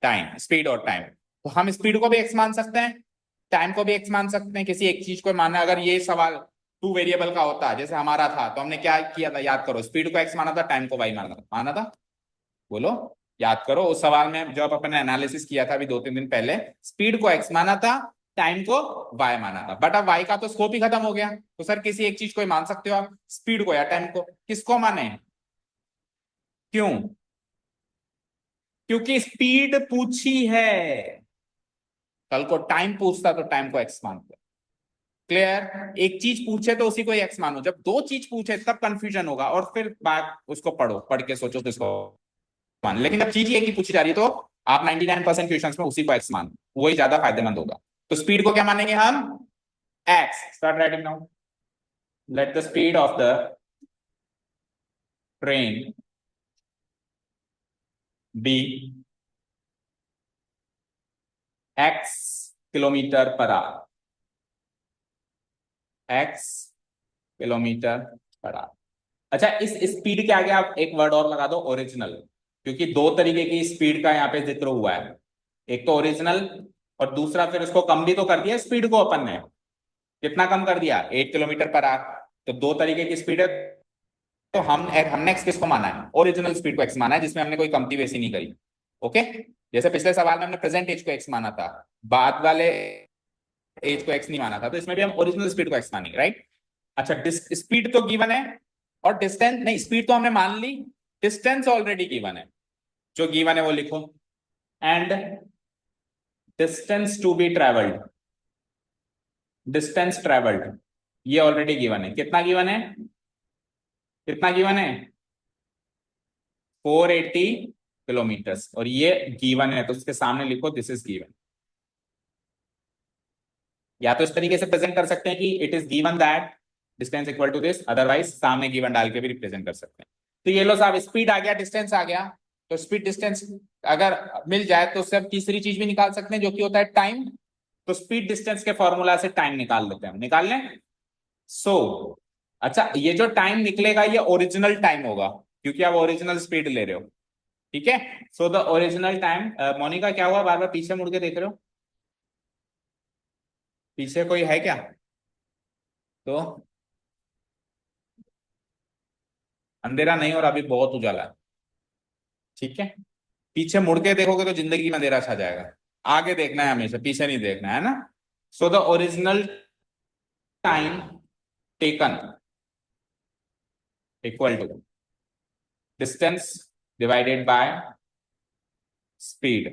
S1: टाइम। स्पीड और टाइम, तो हम स्पीड को भी एक्स मान सकते हैं, टाइम को भी एक्स मान सकते हैं, किसी एक चीज को माना। अगर ये सवाल टू वेरिएबल का होता जैसे हमारा था तो हमने क्या किया था, याद करो, स्पीड को एक्स माना था, टाइम को वाई माना था। बोलो, याद करो उस सवाल में जब अपन ने एनालिसिस किया था अभी 2-3 दिन पहले, स्पीड को एक्स माना था, टाइम को वाई माना था। बट अब वाई का तो स्कोप ही खत्म हो गया, तो सर किसी एक चीज को ही मान सकते हो आप, स्पीड को या टाइम को। किसको माने? क्यों? क्योंकि स्पीड पूछी है, कल को टाइम पूछता तो टाइम को एक्स मानते। क्लियर? एक चीज पूछे तो उसी को एक्स मानो, जब दो चीज पूछे तब कंफ्यूजन होगा, और फिर बात उसको पढ़ो, पढ़ के सोचो किसको मान। लेकिन जब चीज ही एक ही पूछी जा रही है तो आप 99% क्वेश्चंस में उसी को एक्स मान, वही ज्यादा फायदेमंद होगा। तो स्पीड को क्या मानेंगे हम? X. Start writing now. Let the speed of the train be x kilometre per hour. X kilometre per hour. अच्छा, इस स्पीड के आगे आप एक वर्ड और लगा दो, ओरिजिनल, क्योंकि दो तरीके की स्पीड का यहाँ पे जिक्र हुआ है, एक तो ओरिजिनल और दूसरा फिर उसको कम भी तो कर दिया स्पीड को अपन ने। कितना कम कर दिया? 8 किलोमीटर पर आवर। तो दो तरीके की स्पीड है, तो हमने एक्स किसको माना है? ओरिजिनल स्पीड को एक्स माना है, जिसमें हमने कोई कमती वैसी नहीं करी। ओके, जैसे पिछले सवाल में हमने प्रेजेंट एज को एक्स माना था, बाद वाले एज को एक्स नहीं माना था, तो इसमें भी हम ओरिजिनल स्पीड को एक्स मानेंगे, राइट? अच्छा, स्पीड तो गिवन है, और डिस्टेंस नहीं, स्पीड तो हमने मान ली, डिस्टेंस ऑलरेडी गिवन है, जो गिवन है वो लिखो। And distance to be travelled, distance travelled ये ऑलरेडी गिवन है। कितना गिवन है? कितना गिवन है? 480 किलोमीटर्स, और ये गिवन है तो उसके सामने लिखो दिस इज गिवन। या तो इस तरीके से प्रेजेंट कर सकते हैं कि it is given that distance equal to this, otherwise सामने गिवन डाल के भी रिप्रेजेंट कर सकते हैं। तो ये लो साहब, स्पीड आ गया, डिस्टेंस आ गया, तो स्पीड डिस्टेंस अगर मिल जाए तो उससे तीसरी चीज भी निकाल सकते हैं जो कि होता है टाइम। तो स्पीड डिस्टेंस के फॉर्मूला से टाइम निकाल लेते हैं, हम निकाल लें। सो अच्छा, ये जो टाइम निकलेगा ये ओरिजिनल टाइम होगा, क्योंकि आप ओरिजिनल स्पीड ले रहे हो। ठीक है, so the original time. Monika क्या हुआ, बार बार पीछे मुड़ के देख रहे हो? पीछे कोई है क्या? तो अंधेरा नहीं, और अभी बहुत उजाला है। ठीक है, पीछे मुड़ के देखोगे तो जिंदगी में अंधेरा छा जाएगा। आगे देखना है हमेशा, पीछे नहीं देखना है ना। So the original time taken equal to distance divided by speed.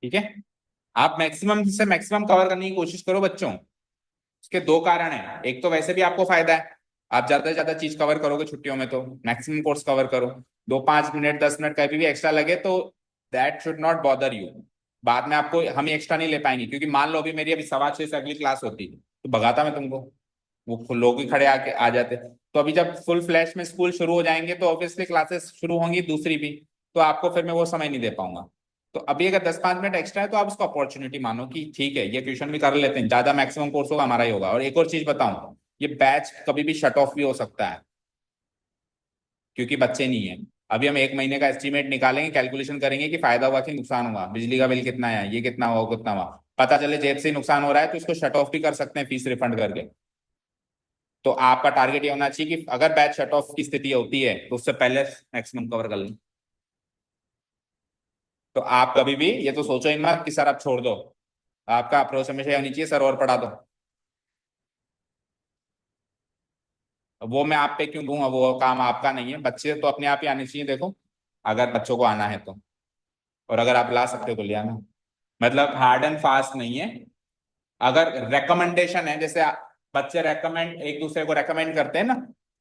S1: ठीक है, आप मैक्सिमम से मैक्सिमम कवर करने की कोशिश करो बच्चों। इसके दो कारण है, एक तो वैसे भी आपको फायदा है, आप ज्यादा से ज्यादा चीज कवर करोगे छुट्टियों में, तो मैक्सिमम कोर्स कवर करो। 2-5 मिनट 10 मिनट कभी भी एक्स्ट्रा लगे तो that should not bother you. बाद में आपको हम एक्स्ट्रा नहीं ले पाएंगे, क्योंकि मान लो अभी मेरी अभी 6:15 से अगली क्लास होती तो भगाता मैं तुमको, वो लोग ही खड़े आके आ जाते। तो अभी जब फुल फ्लैश में स्कूल शुरू हो जाएंगे तो ऑब्वियसली क्लासेस शुरू होंगी दूसरी भी, तो आपको फिर मैं वो समय नहीं दे पाऊंगा। तो अभी अगर 10-5 मिनट एक्स्ट्रा है तो आप उसको अपॉर्चुनिटी मानो कि ठीक है ये ट्यूशन भी कर लेते हैं, ज्यादा मैक्सिमम कोर्स होगा हमारा ही होगा। और एक और चीज बताऊं, ये बैच कभी भी शट ऑफ भी हो सकता है क्योंकि बच्चे नहीं है। अभी हम 1 महीने का एस्टिमेट निकालेंगे, कैलकुलेशन करेंगे कि फायदा हुआ कि नुकसान हुआ, बिजली का बिल कितना है, ये कितना हुआ, वो कितना हुआ। पता चले जेब से ही नुकसान हो रहा है तो इसको शट ऑफ भी कर सकते हैं फीस रिफंड करके। तो आपका टारगेट ये होना चाहिए कि अगर बैच शट ऑफ की स्थिति होती है तो उससे पहले मैक्सिमम कवर कर लें। तो आप कभी भी ये तो सोचो ही मत कि सर आप छोड़ दो। आपका अप्रोच हमेशा ये होनी चाहिए सर और पढ़ा दो। वो मैं आप पे क्यों दूंगा, वो काम आपका नहीं है। बच्चे तो अपने आप ही आने चाहिए देखो, अगर बच्चों को आना है तो। और अगर आप ला सकते हो तो ले आना। मतलब हार्ड एंड फास्ट नहीं है। अगर रेकमेंडेशन है, जैसे बच्चे रेकमेंड एक दूसरे को रेकमेंड करते हैं ना,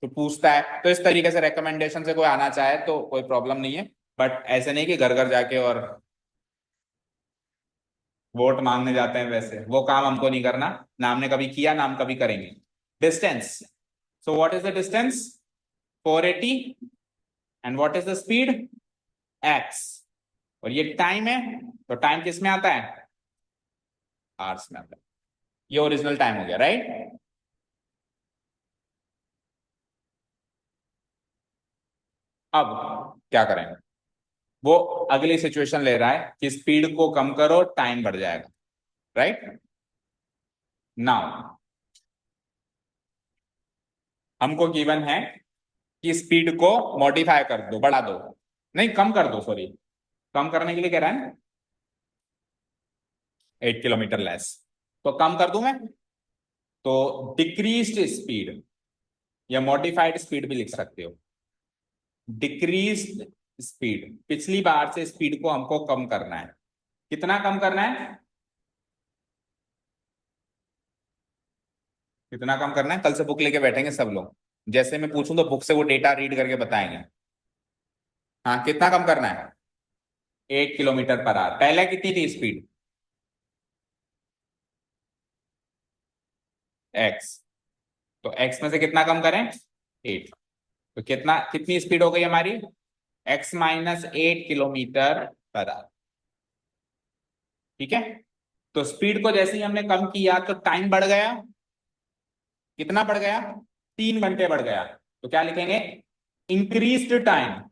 S1: तो पूछता है, तो इस तरीके से रेकमेंडेशन से कोई आना चाहे तो कोई प्रॉब्लम नहीं है। बट ऐसे नहीं कि घर घर जाके और वोट मांगने जाते हैं, वैसे वो काम हमको नहीं करना, ना हमने कभी किया ना हम कभी करेंगे। Distance, so what is the distance? 480। And what is the speed? X. और ये टाइम है, तो टाइम किस में आता है? आवर्स में आता है। ये ओरिजिनल टाइम हो गया, राइट। अब क्या करेंगे? वो अगली सिचुएशन ले रहा है कि स्पीड को कम करो टाइम बढ़ जाएगा, राइट। नाउ हमको गिवन है कि स्पीड को मॉडिफाई कर दो, बढ़ा दो, नहीं कम कर दो, सॉरी। कम करने के लिए कह रहा है ना, 8 किलोमीटर लेस। तो कम कर दूं मैं, तो डिक्रीज्ड स्पीड या मॉडिफाइड स्पीड भी लिख सकते हो। डिक्रीज्ड स्पीड, पिछली बार से स्पीड को हमको कम करना है। कितना कम करना है? कितना कम करना है? कल से बुक लेके बैठेंगे सब लोग, जैसे मैं पूछूं तो बुक से वो डेटा रीड करके बताएंगे। हाँ, कितना कम करना है? 8 किलोमीटर पर आवर। पहले कितनी थी स्पीड? एक्स। तो एक्स में से कितना कम करें? 8। तो कितना, कितनी स्पीड हो गई हमारी? x-8 kilometre per our. ठीक है। तो स्पीड को जैसे ही हमने कम किया तो टाइम बढ़ गया। कितना बढ़ गया? 3 घंटे बढ़ गया। तो क्या लिखेंगे? Increased time,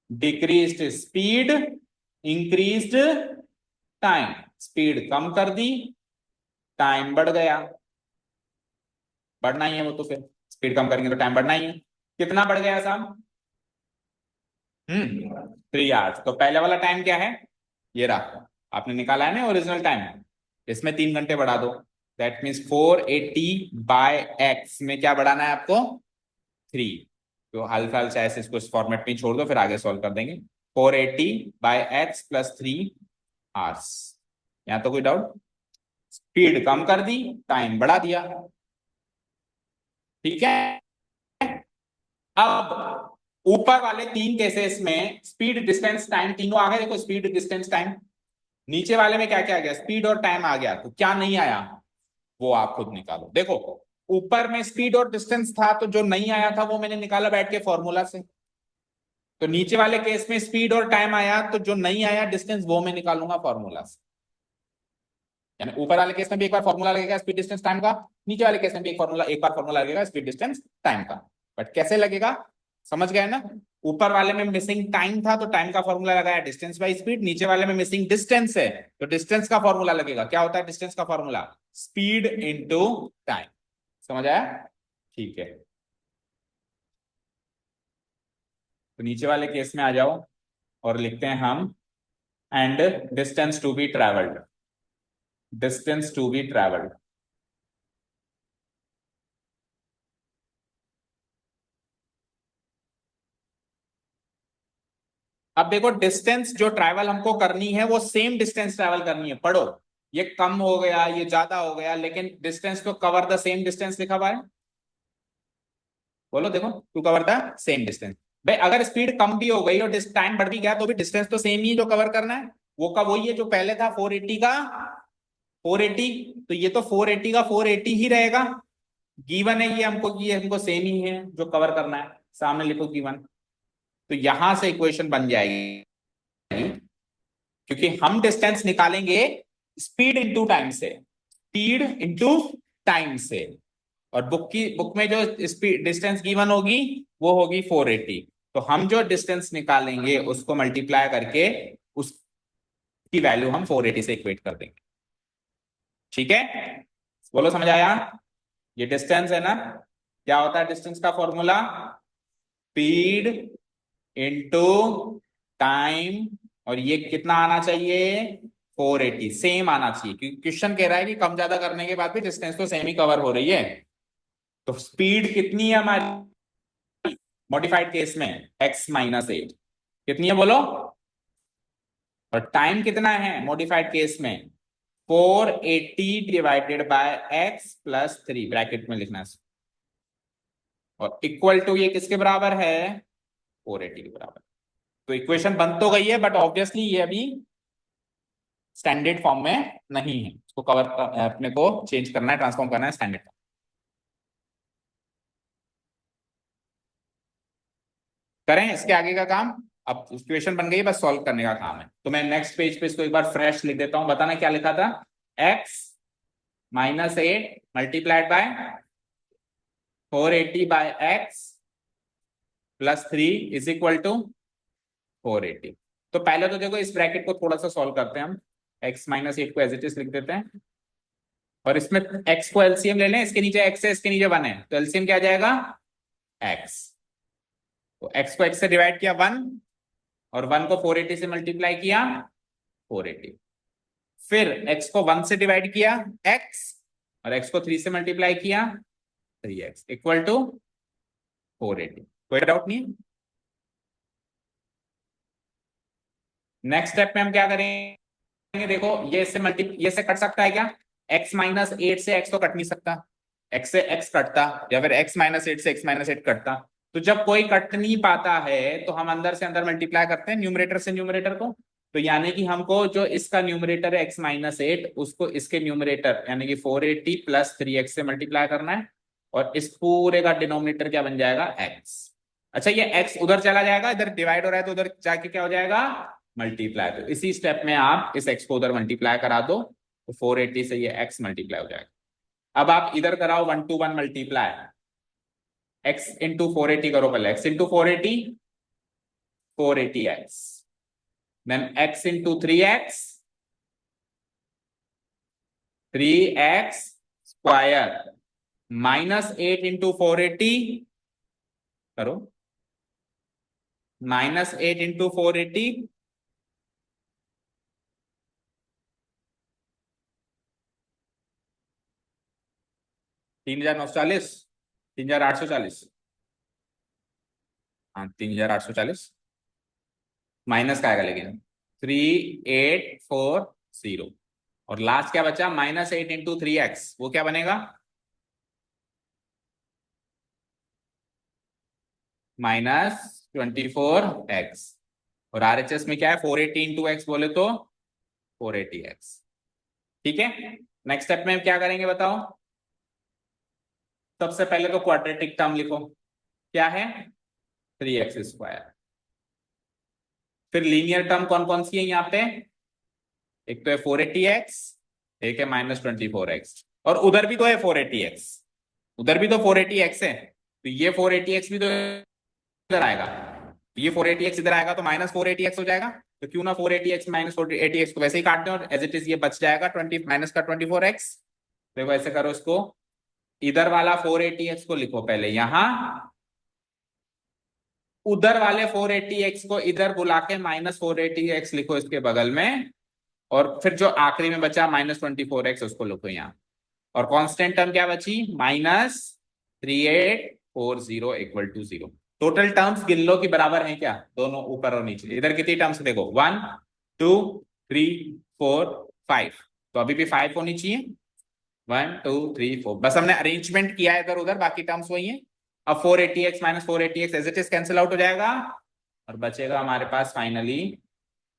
S1: decreased speed, increased time. Speed कम कर दी, टाइम बढ़ गया। बढ़ना ही है वो तो, फिर स्पीड कम करेंगे तो टाइम बढ़ना ही है। कितना बढ़ गया साहब? 3 आवर्स। तो पहले वाला टाइम क्या है? ये रहा, आपने निकाला है ना ओरिजिनल टाइम। इसमें 3 घंटे बढ़ा दो। दैट मीन्स 480/x में क्या बढ़ाना है आपको? 3। तो हाल फिलहाल चाहे से इसको इस फॉर्मेट में ही छोड़ दो, फिर आगे सॉल्व कर देंगे। 480/x + 3 hours. यहां तो कोई डाउट? स्पीड कम कर दी, टाइम बढ़ा दिया। ठीक है। अब ऊपर वाले 3 केसेस में स्पीड डिस्टेंस टाइम तीनों आ गए, देखो स्पीड डिस्टेंस टाइम। नीचे वाले में क्या क्या आ गया? स्पीड और टाइम आ गया, तो क्या नहीं आया वो आप खुद निकालो। देखो ऊपर में स्पीड और डिस्टेंस था, तो जो नहीं आया था वो मैंने निकाला बैठ के फॉर्मूला से। तो नीचे वाले केस में स्पीड और टाइम आया, तो जो नहीं आया डिस्टेंस वो मैं निकालूंगा फॉर्मूला से। यानी ऊपर वाले केस में भी एक बार फॉर्मूला लगेगा स्पीड डिस्टेंस टाइम का, नीचे वाले केस में भी एक बार फॉर्मूला लगेगा स्पीड डिस्टेंस टाइम का। बट कैसे लगेगा? समझ गए ना? ऊपर वाले में मिसिंग टाइम था तो टाइम का फॉर्मूला लगाया डिस्टेंस बाई स्पीड। नीचे वाले में मिसिंग डिस्टेंस है तो डिस्टेंस का फॉर्मूला लगेगा। क्या होता है डिस्टेंस का फॉर्मूला? Speed into time. समझ आया? ठीक है। तो नीचे वाले केस में आ जाओ और लिखते हैं हम, and distance to be travelled. Distance to be travelled. अब देखो डिस्टेंस जो ट्रैवल हमको करनी है वो सेम डिस्टेंस ट्रैवल करनी है। पढ़ो, ये कम हो गया, ये ज्यादा हो गया, लेकिन डिस्टेंस तो कवर द सेम डिस्टेंस लिखा हुआ है। बोलो देखो, to cover the same distance. भाई अगर स्पीड कम भी हो गई और टाइम बढ़ भी गया तो भी डिस्टेंस तो सेम ही है जो कवर करना है। वो का वही है जो पहले था, 480 का 480। तो ये तो 480 का 480 ही रहेगा। गिवन है ये हमको कि ये हमको सेम ही है जो कवर करना है। सामने लिखो गिवन। तो यहां से इक्वेशन बन जाएगी क्योंकि हम डिस्टेंस निकालेंगे स्पीड इंटू टाइम से, स्पीड इंटू टाइम से, और बुक में जो स्पीड डिस्टेंस गिवन होगी वो होगी 480। तो हम जो डिस्टेंस निकालेंगे उसको मल्टीप्लाई करके उसकी वैल्यू हम 480 से इक्वेट कर देंगे। ठीक है, बोलो समझ आया? ये डिस्टेंस है ना, क्या होता है डिस्टेंस का फॉर्मूला? स्पीड इंटू टाइम, और ये कितना आना चाहिए? 480 सेम आना चाहिए, क्योंकि क्वेश्चन कह रहा है कि कम ज्यादा करने के बाद भी डिस्टेंस तो सेम ही कवर हो रही है। तो स्पीड कितनी है हमारी मॉडिफाइड केस में? x-8 कितनी है बोलो? और टाइम कितना है मॉडिफाइड केस में? 480 divided by x plus 3 bracket में लिखना है, और इक्वल टू ये किसके बराबर है? 480 के बराबर। तो इक्वेशन बन तो गई है, बट ऑब्वियसली ये अभी स्टैंडर्ड फॉर्म में नहीं है, इसको कवर अपने को चेंज करना है, ट्रांसफॉर्म करना है स्टैंडर्ड फॉर्म। करें इसके आगे का काम। अब इक्वेशन बन गई है, बस सॉल्व करने का काम है। तो मैं नेक्स्ट पेज पे इसको एक बार फ्रेश लिख देता हूं। बताना क्या लिखा था? x-8 multiplied by 480 by x plus 3 is equal to 480। तो पहले तो देखो इस ब्रैकेट को थोड़ा सा सॉल्व करते हैं हम। x-8 को एज इट इज लिख देते हैं, और इसमें x को एलसीएम ले लें। इसके नीचे x है, इसके नीचे 1 है, तो एलसीएम क्या आ जाएगा? x। तो x को x से डिवाइड किया 1, और 1 को 480 से मल्टीप्लाई किया 480। फिर x को 1 से डिवाइड किया x, और x को 3 से मल्टीप्लाई किया 3x इक्वल टू 480। कोई डाउट नहीं? नेक्स्ट स्टेप में हम क्या करेंगे? देखो ये से कट सकता है क्या? x-8 से x तो कट नहीं सकता, x से x कटता, या फिर x-8 से x-8 कटता। तो जब कोई कट नहीं पाता है तो हम अंदर से अंदर मल्टीप्लाई करते हैं न्यूमरेटर से न्यूमरेटर को। तो यानी कि हमको जो इसका न्यूमरेटर है x-8, उसको इसके न्यूमरेटर यानी कि 480 प्लस 3x से मल्टीप्लाई करना है, और इस पूरे का डिनोमिनेटर क्या बन जाएगा? x। अच्छा, ये x उधर चला जाएगा, इधर डिवाइड हो रहा है तो उधर जाके क्या हो जाएगा? मल्टीप्लाई। तो इसी स्टेप में आप इस x को उधर मल्टीप्लाई करा दो, तो 480 से ये x मल्टीप्लाई हो जाएगा। अब आप इधर कराओ 1 to 1 मल्टीप्लाई, x इंटू 480 करो पहले, x into 480 480x, then x into 3x 3x square, -8 into 480 करो, -8 इंटू 480 3940, 3840, हाँ 3840 माइनस का आएगा लेकिन 3840, और लास्ट क्या बचा? -8 इंटू 3x, वो क्या बनेगा? -24x, और आरएचएस में क्या है? 480 इंटू एक्स बोले तो 480x। ठीक है, नेक्स्ट स्टेप में क्या करेंगे बताओ? सबसे पहले तो क्वाड्रेटिक टर्म लिखो, क्या है? 3x square. फिर लीनियर टर्म कौन कौन सी है यहाँ पे? एक तो है 480x, एक है -24x, और उधर भी तो है 480x, उधर भी तो 480x है, तो ये 480x भी तो इधर आएगा, ये 480x इधर आएगा, तो -480x हो जाएगा। तो क्यों ना 480x -480x को वैसे ही काट दें, और एज इट इज ये बच जाएगा 20 माइनस का 24x। देखो ऐसे करो इसको, इधर वाला 480x को लिखो पहले यहां, उधर वाले 480x को इधर बुला के -480x लिखो इसके बगल में, और फिर जो आखिरी में बचा -24x उसको लिखो यहाँ, और कांस्टेंट टर्म क्या बची? -3840 इक्वल टू 0। टोटल टर्म्स गिन लो कि बराबर हैं क्या, दोनों ऊपर और नीचे। इधर कितनी टर्म्स देखो, 1 2 3 4 5, तो अभी भी 5 होनी चाहिए। 1 2 3 4, बस हमने अरेंजमेंट किया है इधर उधर, बाकी टर्म्स वही है। अब 480x -480x as it is cancel out हो जाएगा, और बचेगा हमारे पास finally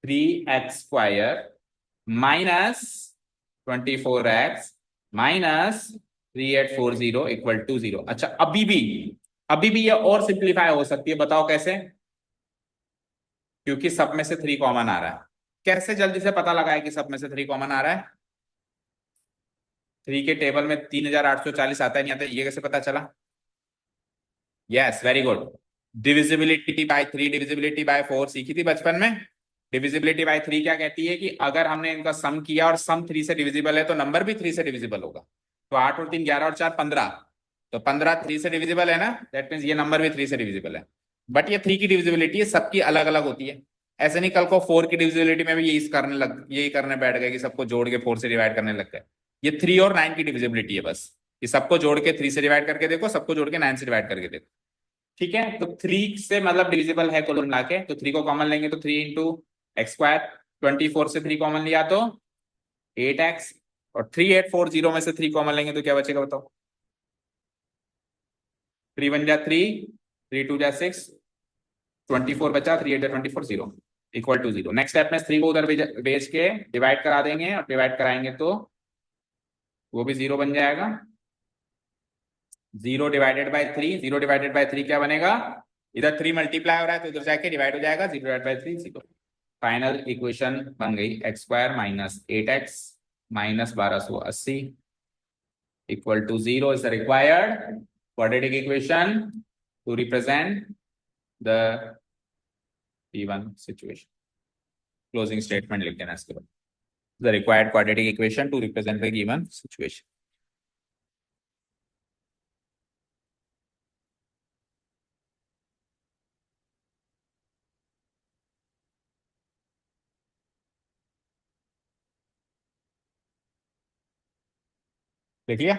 S1: 3x square -24x -3840 equal to 0। अच्छा, अभी भी ये और सिंप्लीफाई हो सकती है, बताओ कैसे? क्योंकि सब में से 3 कॉमन आ रहा है। कैसे जल्दी से पता लगाए कि सब में से 3 कॉमन आ रहा है? 3 के टेबल में 3840 आता है, नहीं आता, ये कैसे पता चला? Yes, very good. Divisibility bye 3, divisibility bye 4 सीखी थी बचपन में। डिविजिबिलिटी बाय 3 क्या कहती है कि अगर हमने इनका सम किया और सम 3 से डिविजिबल है तो नंबर भी 3 से डिविजिबल होगा। तो 8 और 3 11 और 4 15, तो 15 3 से डिविजिबल है ना, दैट मीन्स ये नंबर भी 3 से डिविजिबल है। बट ये 3 की डिविजिबिलिटी है, सबकी अलग अलग होती है। ऐसे नहीं कल को 4 की डिविजिबिलिटी में भी यही करने बैठ गए कि सबको जोड़ के 4 से डिवाइड करने लग गए। ये 3 और 9 की डिविजिबिलिटी है बस, ये सबको जोड़ के 3 से डिवाइड करके देखो, सबको जोड़ के 9 से डिवाइड करके देखो। ठीक है, तो 3 से मतलब डिविजिबल है कुल मिला के, तो 3 को कॉमन लेंगे तो 3 इंटू एक्स स्क्वायर, 24 से 3 कॉमन लिया तो 8x, और 3840 में से 3 कॉमन लेंगे तो क्या बचेगा बताओ? 3 1 जा 3, 3 2 जा 6, 24 बचा, 3 8 जा 24, 0 इक्वल टू 0। नेक्स्ट स्टेप में 3 को उधर भेज के डिवाइड करा देंगे, और डिवाइड कराएंगे तो वो भी 0 बन जाएगा। 0 डिवाइडेड बाय 3, 0 डिवाइडेड बाय 3 क्या बनेगा? इधर 3 मल्टीप्लाई हो रहा है तो इधर जाके डिवाइड हो जाएगा, 0 डिवाइड बाय 3 0। फाइनल इक्वेशन बन गई x square minus 8x minus 1280 equal to 0 is the required quadratic equation to represent the P1 situation. Closing statement लिख देना इसके बाद, the required quadratic equation to represent the given situation. देख लिया?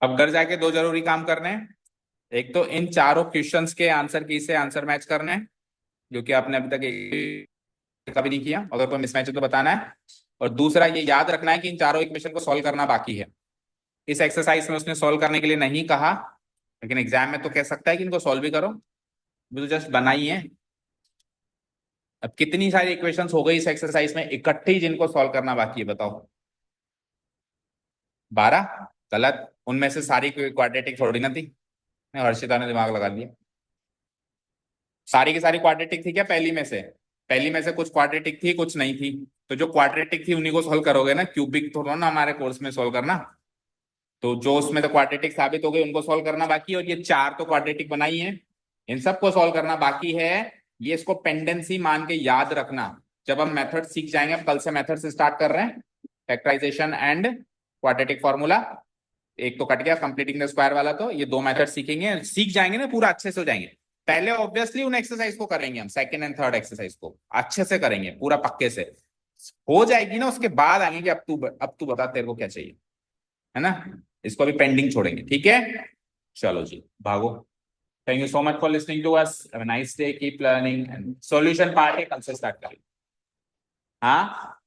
S1: अब घर जाके 2 जरूरी काम करने हैं। एक तो इन चारों क्वेश्चंस के आंसर की से आंसर मैच करने हैं, जो कि आपने अभी तक कभी नहीं किया, अगर कोई मिसमैच है तो बताना है। और दूसरा ये याद रखना है कि इन चारों इक्वेशन को सॉल्व करना बाकी है। इस एक्सरसाइज में उसने सॉल्व करने के लिए नहीं कहा, लेकिन एग्जाम में तो कह सकता है कि इनको सॉल्व भी करो, भी तो जस्ट बनाई है। अब कितनी सारी इक्वेशंस हो गई इस एक्सरसाइज में इकट्ठी जिनको सॉल्व करना बाकी है बताओ? 12? गलत, उनमें से सारी क्वाड्रेटिक थोड़ी ना थी, हर्षिता ने दिमाग लगा लिया। सारी की सारी क्वाड्रेटिक थी क्या पहली में से? पहली में से कुछ क्वाड्रेटिक थी, कुछ नहीं थी। तो जो क्वाड्रेटिक थी उन्हीं को सॉल्व करोगे ना, क्यूबिक थोड़ा ना हमारे कोर्स में सॉल्व करना। तो जो उसमें तो क्वाड्रेटिक साबित हो गई उनको सॉल्व करना बाकी है, और ये 4 तो क्वाड्रेटिक बनाई है, इन सबको सॉल्व करना बाकी है। ये इसको पेंडेंसी मान के याद रखना, जब हम मेथड सीख जाएंगे, कल से मेथड से स्टार्ट कर रहे हैं, फैक्टराइजेशन एंड क्वाड्रेटिक फॉर्मूला। एक तो कट गया कंप्लीटिंग द स्क्वायर वाला, तो ये 2 मेथड सीखेंगे, सीख जाएंगे ना पूरा अच्छे से हो जाएंगे। पहले ऑब्वियसली उन एक्सरसाइज को करेंगे हम, सेकंड एंड थर्ड एक्सरसाइज को अच्छे से करेंगे पूरा पक्के से, हो जाएगी ना, उसके बाद आएंगे कि अब तू बता तेरे को क्या चाहिए, है ना। इसको अभी पेंडिंग छोड़ेंगे, ठीक है? चलो जी, भागो। Thank you so much for listening to us, have a nice day, keep learning, and solution part है कल से स्टार्ट करेंगे। हाँ